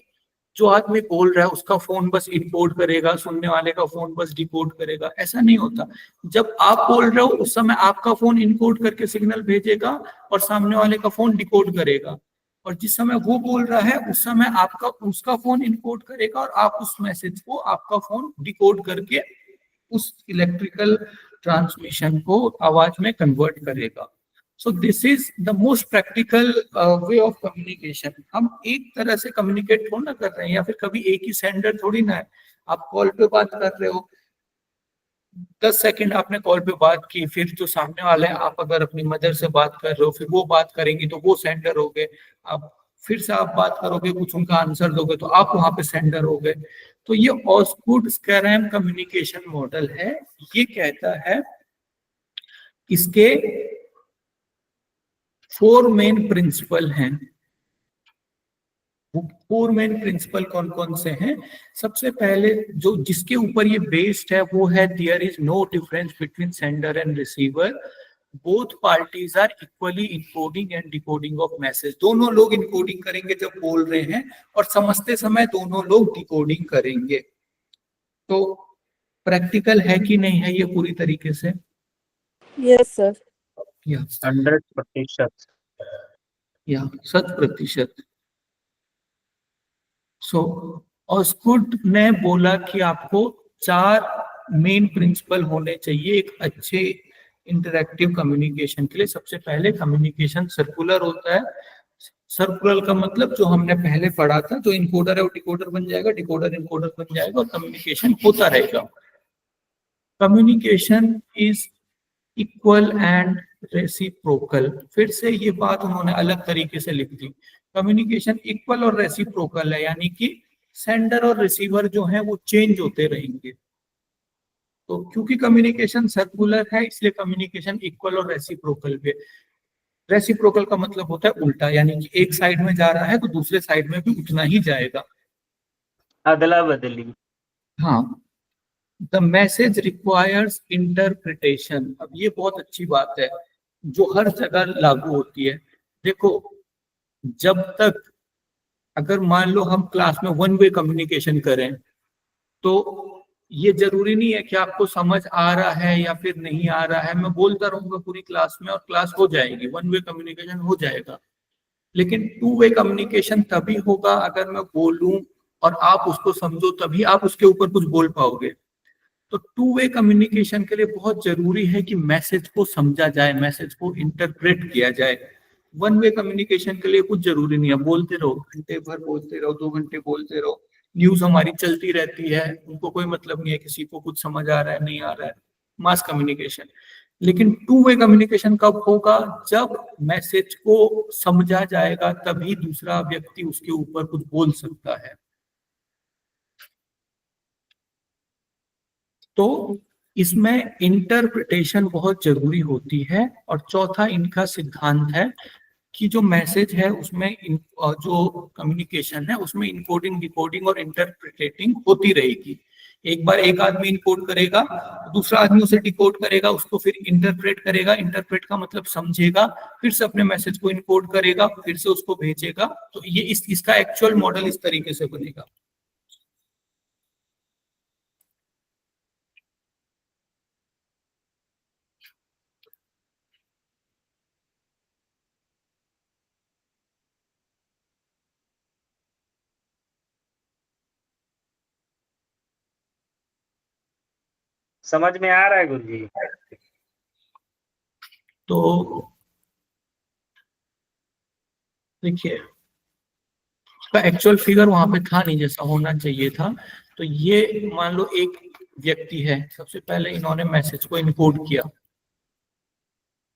Speaker 1: जो आदमी बोल रहा है उसका फोन बस इनकोड करेगा, सुनने वाले का फोन बस डिकोड करेगा, ऐसा नहीं होता। जब आप बोल रहे हो उस समय आपका फोन इनकोड करके सिग्नल भेजेगा और सामने वाले का फोन डिकोड करेगा, और जिस समय वो बोल रहा है उस समय आपका उसका फोन इनकोड करेगा और आप उस मैसेज को, आपका फोन डिकोड करके उस इलेक्ट्रिकल ट्रांसमिशन को आवाज में कन्वर्ट करेगा। So this is the most practical way of communication. हम एक तरह से कम्युनिकेट थोड़ा ना कर रहे हैं, या फिर कभी एक ही सेंडर थोड़ी ना है। आप कॉल पे बात कर रहे हो, 10 सेकंड आपने कॉल पे बात की, फिर जो सामने वाला है, आप अगर अपनी मदर से बात कर रहे हो, फिर वो बात करेंगी तो वो सेंडर हो गए। अब फिर से आप बात करोगे, कुछ उनका आंसर दोगे तो आप वहां पे सेंडर हो गए। तो ये ऑस्गुड-स्केरेम कम्युनिकेशन मॉडल है। ये कहता है, इसके 4 मेन प्रिंसिपल हैं। वो 4 मेन प्रिंसिपल कौन कौन से हैं? सबसे पहले जो जिसके ऊपर ये बेस्ड है वो है, there is no difference between sender and receiver, both parties are equally encoding and decoding of message. दोनों लोग इनकोडिंग करेंगे जब बोल रहे हैं, और समझते समय दोनों लोग डिकोडिंग करेंगे। तो प्रैक्टिकल है कि नहीं है ये पूरी तरीके से?
Speaker 2: Yes sir.
Speaker 1: या
Speaker 3: 100%।
Speaker 1: या 100%। सो ऑस्गुड ने बोला कि आपको 4 मेन प्रिंसिपल होने चाहिए एक अच्छे इंटरैक्टिव कम्युनिकेशन के लिए। सबसे पहले, कम्युनिकेशन सर्कुलर होता है। सर्कुलर का मतलब जो हमने पहले पढ़ा था, जो इनकोडर है वो डिकोडर बन जाएगा, डिकोडर इनकोडर बन जाएगा, और कम्युनिकेशन होता रहेगा। Communication is equal and reciprocal, फिर से ये बात उन्होंने अलग तरीके से लिख दी। कम्युनिकेशन इक्वल और रेसिप्रोकल है, यानी कि सेंडर और रिसीवर जो है वो चेंज होते रहेंगे। तो क्योंकि कम्युनिकेशन सर्कुलर है इसलिए कम्युनिकेशन इक्वल और रेसिप्रोकल भी। रेसिप्रोकल का मतलब होता है उल्टा, यानी कि एक साइड में जा रहा है तो दूसरे साइड में भी उतना ही जाएगा।
Speaker 3: अदला बदली।
Speaker 1: हाँ, द मैसेज रिक्वायर्स इंटरप्रिटेशन। अब ये बहुत अच्छी बात है जो हर जगह लागू होती है। देखो, जब तक अगर मान लो हम क्लास में वन वे कम्युनिकेशन करें तो ये जरूरी नहीं है कि आपको समझ आ रहा है या फिर नहीं आ रहा है। मैं बोलता रहूंगा पूरी क्लास में और क्लास हो जाएगी, वन वे कम्युनिकेशन हो जाएगा। लेकिन टू वे कम्युनिकेशन तभी होगा अगर मैं बोलूं और आप उसको समझो, तभी आप उसके ऊपर कुछ बोल पाओगे। तो टू वे कम्युनिकेशन के लिए बहुत जरूरी है कि मैसेज को समझा जाए, मैसेज को इंटरप्रेट किया जाए। वन वे कम्युनिकेशन के लिए कुछ जरूरी नहीं है, बोलते रहो, घंटे भर बोलते रहो, 2 घंटे बोलते रहो, न्यूज हमारी चलती रहती है, उनको कोई मतलब नहीं है किसी को कुछ समझ आ रहा है नहीं आ रहा है, मास कम्युनिकेशन। लेकिन टू वे कम्युनिकेशन कब होगा? जब मैसेज को समझा जाएगा तभी दूसरा व्यक्ति उसके ऊपर कुछ बोल सकता है। तो इसमें इंटरप्रिटेशन बहुत जरूरी होती है। और चौथा इनका सिद्धांत है कि जो मैसेज है उसमें जो कम्युनिकेशन है उसमें इनकोडिंग डिकोडिंग और इंटरप्रिटेटिंग होती रहेगी। एक बार एक आदमी इनकोड करेगा, दूसरा आदमी उसे डिकोड करेगा, उसको फिर इंटरप्रेट करेगा। इंटरप्रेट का मतलब समझेगा, फिर से अपने मैसेज को इनकोड करेगा, फिर से उसको भेजेगा। तो ये इसका एक्चुअल मॉडल इस तरीके से बनेगा।
Speaker 3: समझ में आ रहा है गुरुजी?
Speaker 1: तो देखिए, उसका एक्चुअल फिगर वहां पे था नहीं जैसा होना चाहिए था। तो ये मान लो एक व्यक्ति है, सबसे पहले इन्होंने मैसेज को इनकोड किया,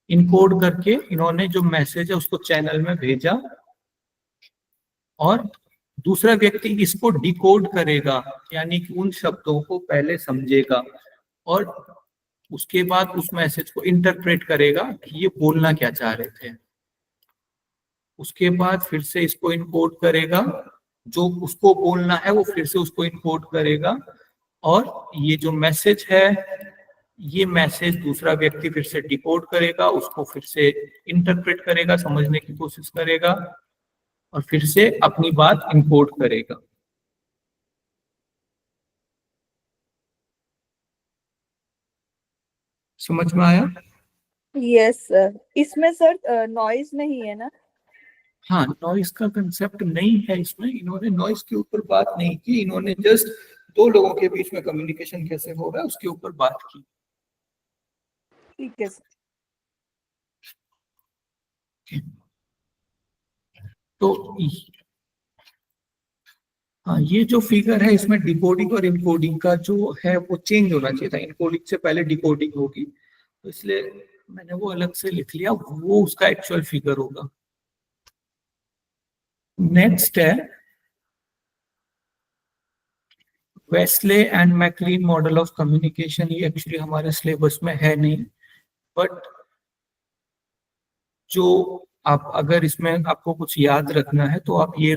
Speaker 1: इनकोड करके इन्होंने जो मैसेज है उसको चैनल में भेजा, और दूसरा व्यक्ति इसको डिकोड करेगा, यानी कि उन शब्दों को पहले समझेगा और उसके बाद उस मैसेज को इंटरप्रेट करेगा कि ये बोलना क्या चाह रहे थे। उसके बाद फिर से इसको इनकोड करेगा, जो उसको बोलना है वो फिर से उसको इनकोड करेगा, और ये जो मैसेज है ये मैसेज दूसरा व्यक्ति फिर से डिकोड करेगा, उसको फिर से इंटरप्रेट करेगा, समझने की कोशिश करेगा, और फिर से अपनी बात इनकोड करेगा। समझ में आया?
Speaker 2: Yes sir. इसमें सर नॉइज नहीं है ना?
Speaker 1: हाँ, नॉइस का कंसेप्ट नहीं है इसमें। इन्होंने नॉइस के ऊपर बात नहीं की, इन्होंने जस्ट दो लोगों के बीच में कम्युनिकेशन कैसे हो रहा है उसके ऊपर बात की।
Speaker 2: ठीक है सर।
Speaker 1: तो हाँ, ये जो फिगर है इसमें डिकोडिंग और इनकोडिंग का जो है वो चेंज होना चाहिए था। इनकोडिंग से पहले डिकोडिंग होगी, तो इसलिए मैंने वो अलग से लिख लिया, वो उसका एक्चुअल फिगर होगा। नेक्स्ट है Wesley and McLean model of communication. ये एक्चुअली हमारे सिलेबस में है नहीं, बट जो आप अगर इसमें आपको कुछ याद रखना है तो आप ये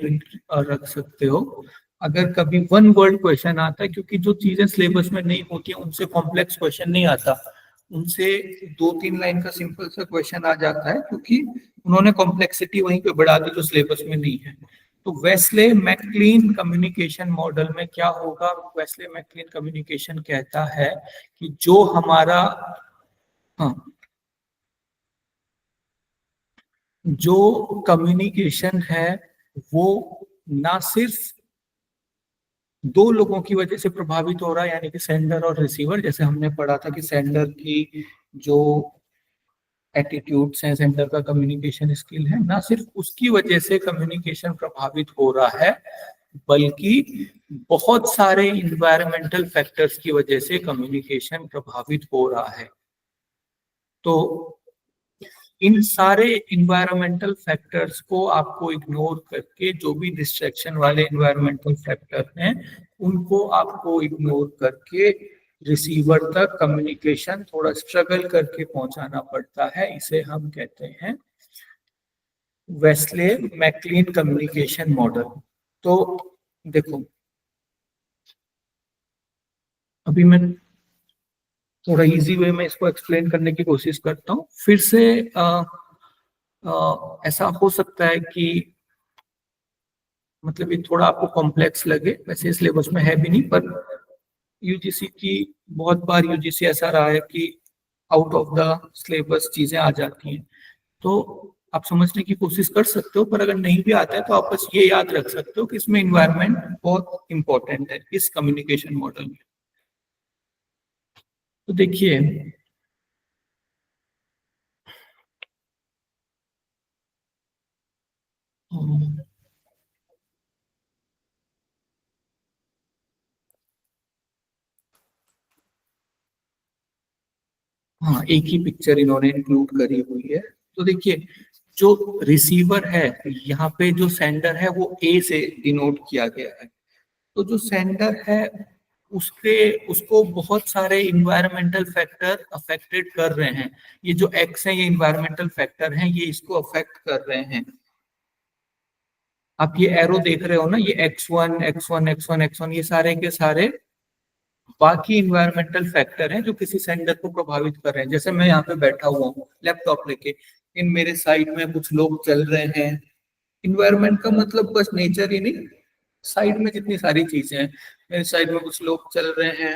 Speaker 1: रख सकते हो। अगर कभी वन वर्ड क्वेश्चन आता है, क्योंकि जो चीजें सिलेबस में नहीं होती हैं उनसे कॉम्प्लेक्स क्वेश्चन नहीं आता, उनसे 2-3 लाइन का सिंपल सा क्वेश्चन आ जाता है, क्योंकि उन्होंने कॉम्प्लेक्सिटी वहीं पे बढ़ा दी जो सिलेबस में नहीं है। तो वेस्ले मैकलीन कम्युनिकेशन मॉडल में क्या होगा? वेस्ले मैकलीन कम्युनिकेशन कहता है कि जो हमारा हाँ, जो कम्युनिकेशन है वो ना सिर्फ दो लोगों की वजह से प्रभावित हो रहा है, यानी कि सेंडर और रिसीवर। जैसे हमने पढ़ा था कि सेंडर की जो एटीट्यूड्स हैं, सेंडर का कम्युनिकेशन स्किल है, ना सिर्फ उसकी वजह से कम्युनिकेशन प्रभावित हो रहा है, बल्कि बहुत सारे इन्वायरमेंटल फैक्टर्स की वजह से कम्युनिकेशन प्रभावित हो रहा है। तो इन सारे इन्वायरमेंटल फैक्टर्स को आपको इग्नोर करके, जो भी डिस्ट्रैक्शन वाले इन्वायरमेंटल फैक्टर हैं उनको आपको इग्नोर करके रिसीवर तक कम्युनिकेशन थोड़ा स्ट्रगल करके पहुंचाना पड़ता है। इसे हम कहते हैं वेस्ले मैकलीन कम्युनिकेशन मॉडल। तो देखो, अभी मैं थोड़ा इजी वे में इसको एक्सप्लेन करने की कोशिश करता हूँ। फिर से ऐसा हो सकता है कि मतलब ये थोड़ा आपको कॉम्प्लेक्स लगे, वैसे सिलेबस में है भी नहीं, पर यूजीसी की बहुत बार यूजीसी ऐसा रहा है कि आउट ऑफ द सिलेबस चीजें आ जाती हैं, तो आप समझने की कोशिश कर सकते हो। पर अगर नहीं भी आता है तो आप बस ये याद रख सकते हो कि इसमें इन्वायरमेंट बहुत इंपॉर्टेंट है इस कम्युनिकेशन मॉडल में। तो देखिए, हाँ, एक ही पिक्चर इन्होंने इंक्लूड करी हुई है। तो देखिए, जो रिसीवर है यहाँ पे, जो सेंडर है वो ए से डिनोट किया गया है। तो जो सेंडर है उसके उसको बहुत सारे इन्वायरमेंटल फैक्टर अफेक्टेड कर रहे हैं। ये जो एक्स है, ये इन्वायरमेंटल फैक्टर हैं, ये इसको अफेक्ट कर रहे हैं। आप ये एरो देख रहे हो ना, ये x1 x1 x1 x1, ये सारे के सारे बाकी इन्वायरमेंटल फैक्टर हैं जो किसी सेंडर को प्रभावित कर रहे हैं। जैसे मैं यहाँ पे बैठा हुआ हूँ लैपटॉप लेके, इन मेरे साइड में कुछ लोग चल रहे हैं। इन्वायरमेंट का मतलब बस नेचर ही नहीं, साइड में जितनी सारी चीजें हैं। मेरे साइड में कुछ लोग चल रहे हैं,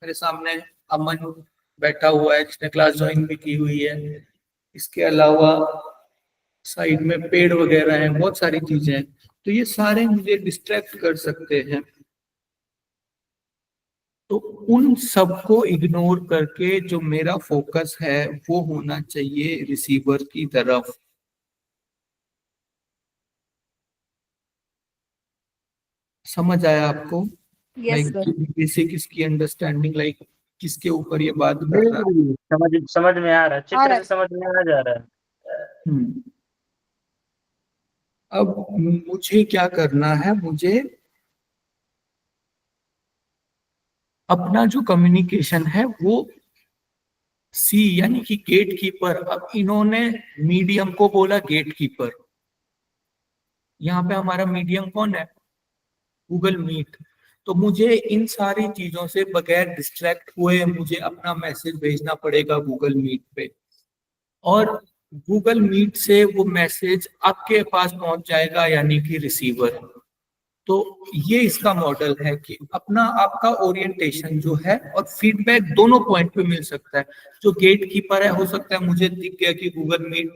Speaker 1: मेरे सामने अमन बैठा हुआ है जिसने क्लास ज्वाइन भी की हुई है। इसके अलावा साइड में पेड़ वगैरह हैं, बहुत सारी चीजें हैं। तो ये सारे मुझे डिस्ट्रैक्ट कर सकते हैं। तो उन सबको इग्नोर करके जो मेरा फोकस है वो होना चाहिए रिसीवर की तरफ। समझ आया आपको?
Speaker 2: Yes
Speaker 1: like
Speaker 2: sir.
Speaker 1: बेसिक इसकी अंडरस्टैंडिंग, लाइक किसके ऊपर ये बात कर रहा है।
Speaker 3: समझ समझ में आ रहा है, अच्छी
Speaker 2: आ
Speaker 3: तरह
Speaker 2: रहा
Speaker 3: से समझ में आ जा रहा है।
Speaker 1: हम्म। अब मुझे क्या करना है, मुझे अपना जो कम्युनिकेशन है वो सी यानी कि गेट कीपर, अब इन्होंने मीडियम को बोला गेट कीपर। यहाँ पे हमारा मीडियम कौन है? Google Meet. तो मुझे इन सारी चीजों से बगैर डिस्ट्रैक्ट हुए मुझे अपना मैसेज भेजना पड़ेगा गूगल मीट पे, और गूगल मीट से वो मैसेज आपके पास पहुंच जाएगा यानी कि रिसीवर। तो ये इसका मॉडल है कि अपना आपका ओरिएंटेशन जो है और फीडबैक दोनों पॉइंट पे मिल सकता है। जो गेट कीपर है, हो सकता है मुझे दिख गया कि गूगल मीट,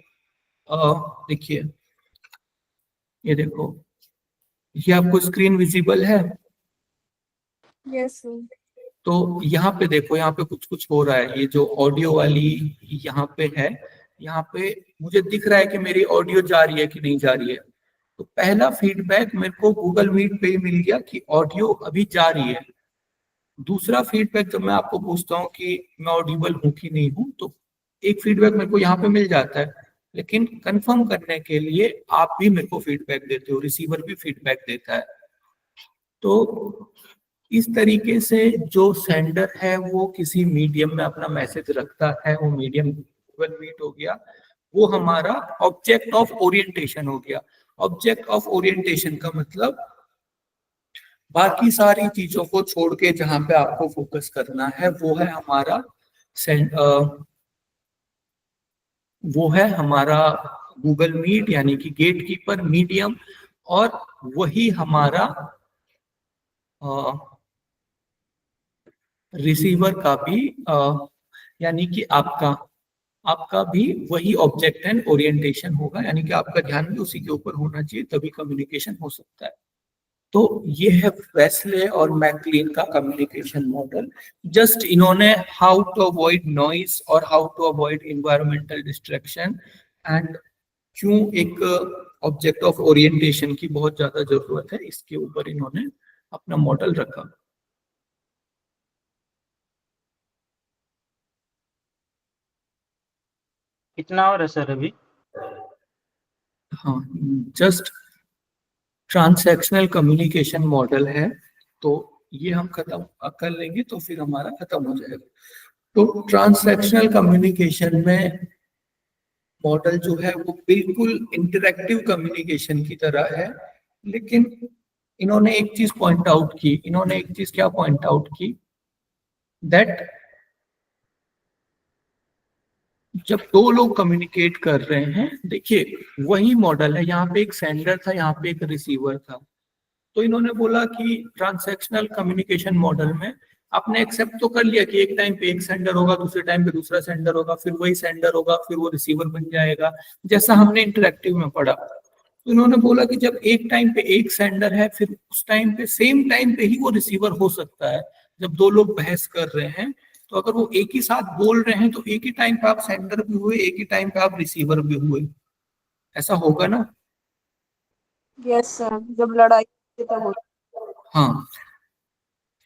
Speaker 1: देखिए ये देखो, ये आपको स्क्रीन विजिबल है।
Speaker 2: Yes sir.
Speaker 1: तो यहाँ पे देखो, यहाँ पे कुछ कुछ हो रहा है। ये जो ऑडियो वाली यहाँ पे है, यहाँ पे मुझे दिख रहा है कि मेरी ऑडियो जा रही है कि नहीं जा रही है। तो पहला फीडबैक मेरे को गूगल मीट पे ही मिल गया कि ऑडियो अभी जा रही है। दूसरा फीडबैक जब मैं आपको पूछता हूँ कि मैं ऑडिबल हूँ कि नहीं हूँ, तो एक फीडबैक मेरे को यहाँ पे मिल जाता है, लेकिन कंफर्म करने के लिए आप भी मेरे को फीडबैक देते हो, रिसीवर भी फीडबैक देता है। तो इस तरीके से जो सेंडर है वो किसी मीडियम में अपना मैसेज रखता है, वो मीडियम गूगल मीट हो गया, वो हमारा ऑब्जेक्ट ऑफ ओरिएंटेशन हो गया। ऑब्जेक्ट ऑफ ओरिएंटेशन का मतलब बाकी सारी चीजों को छोड़ के जहां पे आपको फोकस करना है वो है हमारा वो है हमारा गूगल मीट यानी कि गेट कीपर मीडियम, और वही हमारा रिसीवर का भी यानी कि आपका आपका भी वही ऑब्जेक्ट एंड ओरिएंटेशन होगा, यानी कि आपका ध्यान भी उसी के ऊपर होना चाहिए, तभी कम्युनिकेशन हो सकता है। तो ये है वेस्ले और मैकलीन का कम्युनिकेशन मॉडल। जस्ट इन्होंने हाउ टू अवॉइड नॉइज और how to avoid environmental distraction and क्यों एक ऑब्जेक्ट ऑफ ओरिएंटेशन की बहुत ज्यादा जरूरत है, इसके ऊपर इन्होंने अपना मॉडल रखा।
Speaker 3: कितना और है सर अभी?
Speaker 1: हाँ, जस्ट ट्रांसैक्शनल कम्युनिकेशन मॉडल है, तो ये हम खत्म कर लेंगे तो फिर हमारा खत्म हो जाएगा। तो ट्रांसैक्शनल कम्युनिकेशन में मॉडल जो है वो बिल्कुल इंटरैक्टिव कम्युनिकेशन की तरह है, लेकिन इन्होंने एक चीज पॉइंट आउट की। इन्होंने एक चीज क्या पॉइंट आउट की, दैट जब दो लोग कम्युनिकेट कर रहे हैं, देखिए वही मॉडल है, यहाँ पे एक सेंडर था, यहाँ पे एक रिसीवर था। तो इन्होंने बोला कि ट्रांसैक्शनल कम्युनिकेशन मॉडल में आपने एक्सेप्ट तो कर लिया कि एक टाइम पे एक सेंडर होगा, दूसरे टाइम पे दूसरा सेंडर होगा, फिर वही सेंडर होगा, फिर वो रिसीवर बन जाएगा, जैसा हमने इंटरेक्टिव में पढ़ा। तो इन्होंने बोला कि जब एक टाइम पे एक सेंडर है, फिर उस टाइम पे सेम टाइम पे ही वो रिसीवर हो सकता है। जब दो लोग बहस कर रहे हैं, तो अगर वो एक ही साथ बोल रहे हैं तो एक ही टाइम पे आप सेंडर भी हुए, एक ही टाइम पे आप रिसीवर भी हुए, ऐसा होगा ना?
Speaker 2: यस सर, जब लड़ाई होती है तब होता
Speaker 1: हाँ,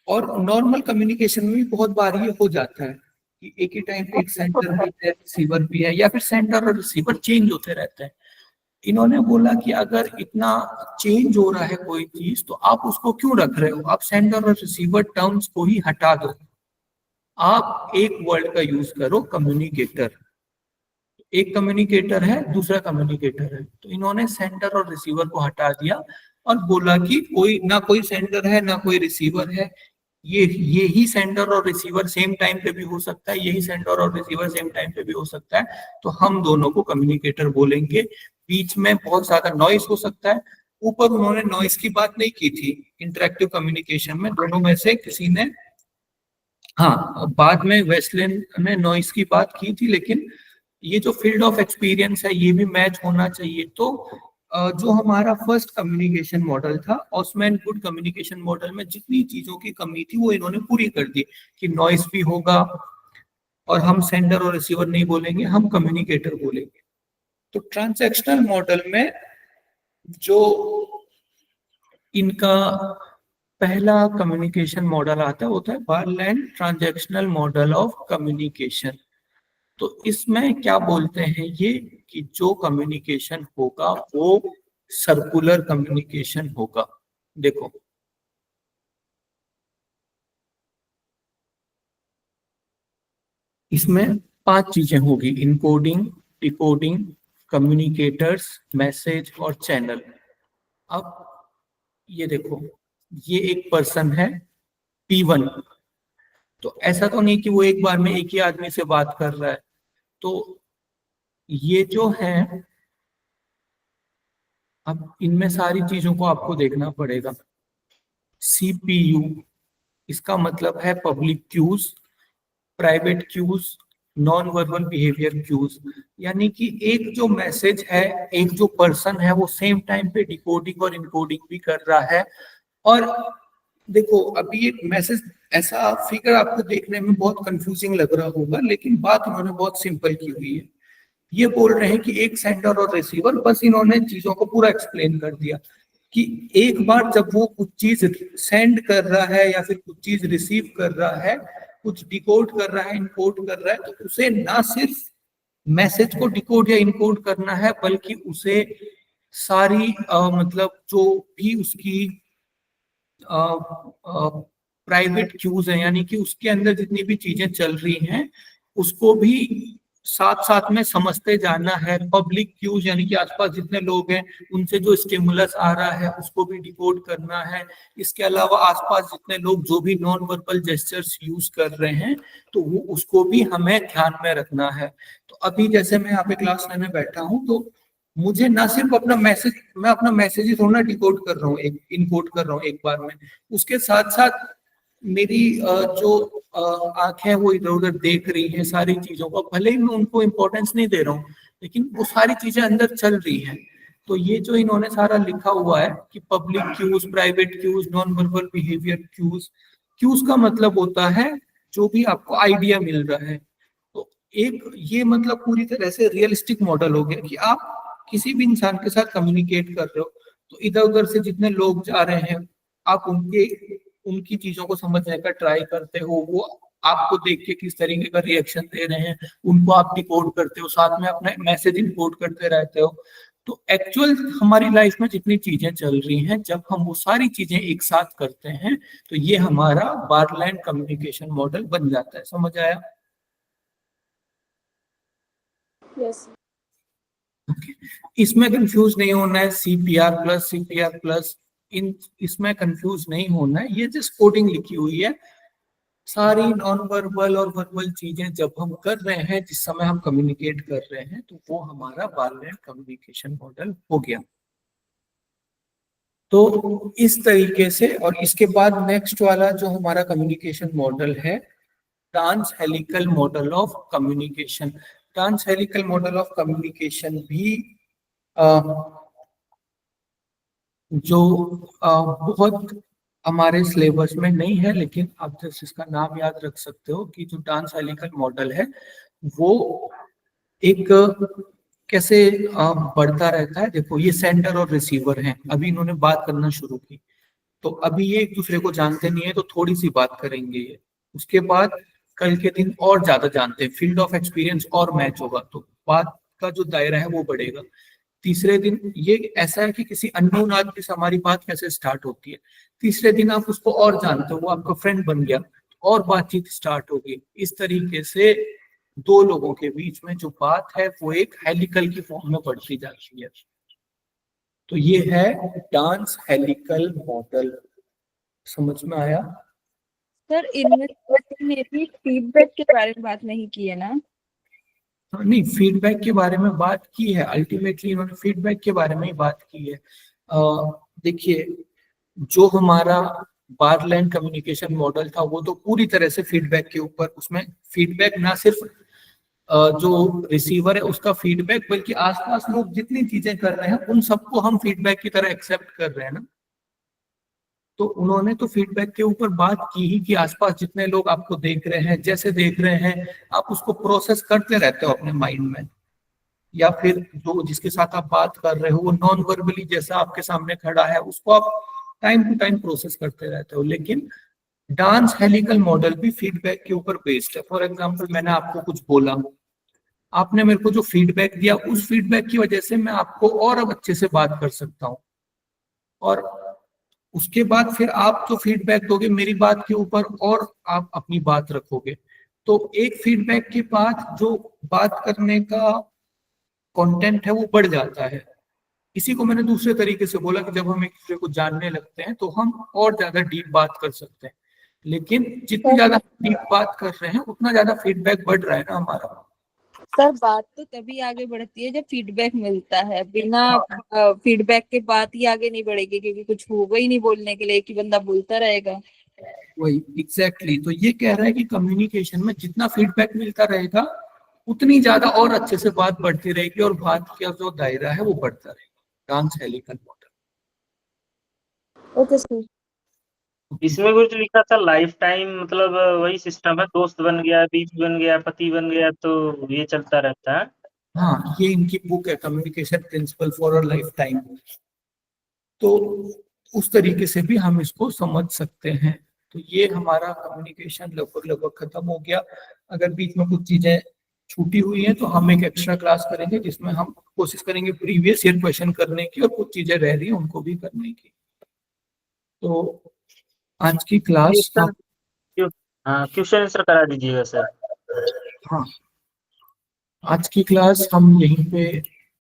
Speaker 1: और नॉर्मल कम्युनिकेशन में भी बहुत बार ये हो जाता है कि एक ही टाइम पे एक सेंडर भी है, रिसीवर भी है, या फिर सेंडर और रिसीवर चेंज होते रहते हैं। इन्होंने बोला कि अगर इतना चेंज हो रहा है कोई चीज, तो आप उसको क्यों रख रहे हो? आप सेंडर और रिसीवर टर्म्स को ही हटा दो, आप एक वर्ड का यूज करो, कम्युनिकेटर। एक कम्युनिकेटर है, दूसरा कम्युनिकेटर है, तो इन्होंने सेंडर और रिसीवर को हटा दिया और बोला कि कोई ना, कोई सेंडर है ना कोई रिसीवर है, ये ही सेंडर और रिसीवर सेम टाइम पे भी हो सकता है, यही सेंडर और रिसीवर सेम टाइम पे भी हो सकता है, तो हम दोनों को कम्युनिकेटर बोलेंगे। बीच में बहुत ज्यादा नॉइस हो सकता है। ऊपर उन्होंने नॉइस की बात नहीं की थी इंटरेक्टिव कम्युनिकेशन में, दोनों में से किसी ने, हाँ बाद में वेस्लिन ने नॉइस की बात की थी, लेकिन ये जो फील्ड ऑफ एक्सपीरियंस है ये भी मैच होना चाहिए। तो जो हमारा फर्स्ट कम्युनिकेशन मॉडल था, ऑस्मैन गुड कम्युनिकेशन मॉडल में जितनी चीजों की कमी थी वो इन्होंने पूरी कर दी, कि नॉइस भी होगा और हम सेंडर और रिसीवर नहीं बोलेंगे, हम कम्युनिकेटर बोलेंगे। तो ट्रांजैक्शनल मॉडल में जो इनका पहला कम्युनिकेशन मॉडल आता है, होता है बारलैंड ट्रांजैक्शनल मॉडल ऑफ कम्युनिकेशन। तो इसमें क्या बोलते हैं ये, कि जो कम्युनिकेशन होगा वो सर्कुलर कम्युनिकेशन होगा। देखो, इसमें 5 चीजें होगी: इनकोडिंग, डिकोडिंग, कम्युनिकेटर्स, मैसेज और चैनल। अब ये देखो, ये एक पर्सन है P1, तो ऐसा तो नहीं कि वो एक बार में एक ही आदमी से बात कर रहा है। तो ये जो है, अब इनमें सारी चीजों को आपको देखना पड़ेगा। CPU, इसका मतलब है public cues, private cues, non verbal behaviour cues. यानी कि एक जो मैसेज है, एक जो पर्सन है, वो सेम टाइम पे डिकोडिंग और इनकोडिंग भी कर रहा है। और देखो, अभी एक मैसेज, ऐसा फिगर आपको देखने में बहुत कंफ्यूजिंग लग रहा होगा, लेकिन बात उन्होंने बहुत सिंपल की हुई है। ये बोल रहे हैं कि एक सेंडर और रिसीवर, बस इन्होंने चीजों को पूरा एक्सप्लेन कर दिया कि एक बार जब वो कुछ चीज सेंड कर रहा है या फिर कुछ चीज रिसीव कर रहा है, कुछ डिकोड कर रहा है, इनकोड कर रहा है, तो उसे ना सिर्फ मैसेज को डिकोड या इनकोड करना है, बल्कि उसे सारी मतलब जो भी उसकी प्राइवेट क्यूज है, यानी कि उसके अंदर जितनी भी चीजें चल रही हैं उसको भी साथ साथ में समझते जाना है। पब्लिक क्यूज यानी कि आसपास जितने लोग हैं उनसे जो स्टिमुलस आ रहा है उसको भी डिकोड करना है। इसके अलावा आसपास जितने लोग जो भी नॉन वर्बल जेस्चर्स यूज कर रहे हैं, तो वो उसको भी हमें ध्यान में रखना है। तो अभी जैसे मैं यहाँ पे क्लास लेने बैठा हूँ, तो मुझे ना सिर्फ अपना मैसेज, मैं अपना मैसेज ही थोड़ा डिकोड कर रहा हूँ, एक इनकोड कर रहा हूँ एक बार में, उसके साथ साथ मेरी जो आंखें वो इधर उधर देख रही हैं सारी चीजों को, भले ही मैं उनको इम्पोर्टेंस नहीं दे रहा हूँ, लेकिन वो सारी चीजें अंदर चल रही हैं। तो ये जो इन्होंने सारा लिखा हुआ है कि public cues, private cues, non verbal behaviour cues. Cues का मतलब होता है जो भी आपको आइडिया मिल रहा है। तो एक ये मतलब पूरी तरह से रियलिस्टिक मॉडल हो गया कि आप किसी भी इंसान के साथ कम्युनिकेट कर रहे हो, तो इधर उधर से जितने लोग जा रहे हैं, आप उनकी चीजों को समझने का ट्राई करते हो, वो आपको देख के किस तरीके का रिएक्शन दे रहे हैं, उनको आप डिकोड करते हो, साथ में अपना मैसेज इनकोड करते रहते हो। तो एक्चुअल हमारी लाइफ में जितनी चीजें चल रही हैं, जब हम वो सारी चीजें एक साथ करते हैं तो ये हमारा बारलैंड कम्युनिकेशन मॉडल बन जाता है। समझ आया?
Speaker 2: यस।
Speaker 1: इसमें कंफ्यूज नहीं होना है, CPR प्लस इसमें कंफ्यूज नहीं होना है, ये जस्ट कोडिंग लिखी हुई है। सारी नॉन वर्बल और वर्बल चीजें जब हम कर रहे हैं, जिस समय हम कम्युनिकेट कर रहे हैं, तो वो हमारा बारलैंड कम्युनिकेशन मॉडल हो गया। तो इस तरीके से, और इसके बाद नेक्स्ट वाला जो हमारा कम्युनिकेशन मॉडल है, trans helical model of communication. Trans helical model of communication भी जो बहुत हमारे सिलेबस में नहीं है, लेकिन आप जस्ट इसका नाम याद रख सकते हो कि जो ट्रांस हेलिकल मॉडल है वो एक कैसे बढ़ता रहता है। देखो, ये सेंडर और रिसीवर हैं, अभी इन्होंने बात करना शुरू की, तो अभी ये एक दूसरे को जानते नहीं है, तो थोड़ी सी बात करेंगे ये, उसके बाद कल के दिन और ज्यादा जानते हैं, फील्ड ऑफ एक्सपीरियंस और मैच होगा, तो बात का जो दायरा है वो बढ़ेगा। तीसरे दिन ये ऐसा है कि किसी अननोन आदमी से हमारी बात कैसे स्टार्ट होती है, तीसरे दिन आप उसको और जानते हो, वो आपका फ्रेंड बन गया और बातचीत स्टार्ट होगी। इस तरीके से दो लोगों के बीच में जो बात है वो एक हेलिकल की फॉर्म में बढ़ती जाती है। तो ये है ट्रांस हेलिकल मॉडल। समझ में आया?
Speaker 2: सर, इनमें भी फीडबैक के बारे में बात नहीं की है ना?
Speaker 1: नहीं, फीडबैक के बारे में बात की है, अल्टीमेटली इन्होंने फीडबैक के बारे में ही बात की है। देखिए, जो हमारा बारलैंड कम्युनिकेशन मॉडल था वो तो पूरी तरह से फीडबैक के ऊपर, उसमें फीडबैक ना सिर्फ जो रिसीवर है उसका फीडबैक, बल्कि आसपास लोग जितनी चीजें कर रहे हैं उन सबको हम फीडबैक की तरह एक्सेप्ट कर रहे हैं ना। तो उन्होंने तो फीडबैक के ऊपर बात की ही कि आसपास जितने लोग आपको देख रहे हैं, जैसे देख रहे हैं, आप उसको प्रोसेस करते रहते हो अपने माइंड में, या फिर जो जिसके साथ आप बात कर रहे हो वो नॉन वर्बली जैसा आपके सामने खड़ा है, उसको आप टाइम टू टाइम प्रोसेस करते रहते हो। लेकिन डांस हेलिकल मॉडल भी फीडबैक के ऊपर बेस्ड है। फॉर एग्जाम्पल, मैंने आपको कुछ बोला, आपने मेरे को जो फीडबैक दिया, उस फीडबैक की वजह से मैं आपको और अब अच्छे से बात कर सकता हूँ, और उसके बाद फिर आप जो फीडबैक दोगे मेरी बात के ऊपर, और आप अपनी बात रखोगे। तो एक फीडबैक के बाद जो बात करने का कंटेंट है वो बढ़ जाता है। इसी को मैंने दूसरे तरीके से बोला कि जब हम एक दूसरे को जानने लगते हैं तो हम और ज्यादा डीप बात कर सकते हैं, लेकिन जितनी ज्यादा डीप बात कर रहे हैं उतना ज्यादा फीडबैक बढ़ रहा है ना हमारा।
Speaker 2: सर, बात तो तभी आगे बढ़ती है जब फीडबैक मिलता है, बिना फीडबैक के बात ही आगे नहीं बढ़ेगी, क्योंकि कुछ होगा ही नहीं बोलने के लिए, कि बंदा बोलता रहेगा।
Speaker 1: वही एग्जैक्टली तो ये कह रहा है कि कम्युनिकेशन में जितना फीडबैक मिलता रहेगा उतनी ज्यादा और अच्छे से बात बढ़ती रहेगी, और बात का जो दायरा है वो बढ़ता रहेगा। Trans helical model.
Speaker 2: Okay sir.
Speaker 3: इसमें कुछ लिखा था लाइफ टाइम, मतलब वही सिस्टम है, दोस्त बन गया, बीवी बन गया, पति बन गया, तो ये चलता रहता है।
Speaker 1: हाँ, ये इनकी बुक है, communication principle for a life time. तो उस तरीके से भी हम इसको समझ सकते हैं। तो ये हमारा कम्युनिकेशन लगभग लगभग खत्म हो गया। अगर बीच में कुछ चीजें छूटी हुई हैं तो हम एक एक्स्ट्रा क्लास करेंगे जिसमें हम कोशिश करेंगे प्रीवियस ईयर क्वेश्चन करने की, और कुछ चीजें रह रही हैं उनको भी करने की। तो आज की क्लास
Speaker 3: क्वेश्चन आंसर करा दीजिएगा सर।
Speaker 1: हाँ, आज की क्लास हम यहीं पे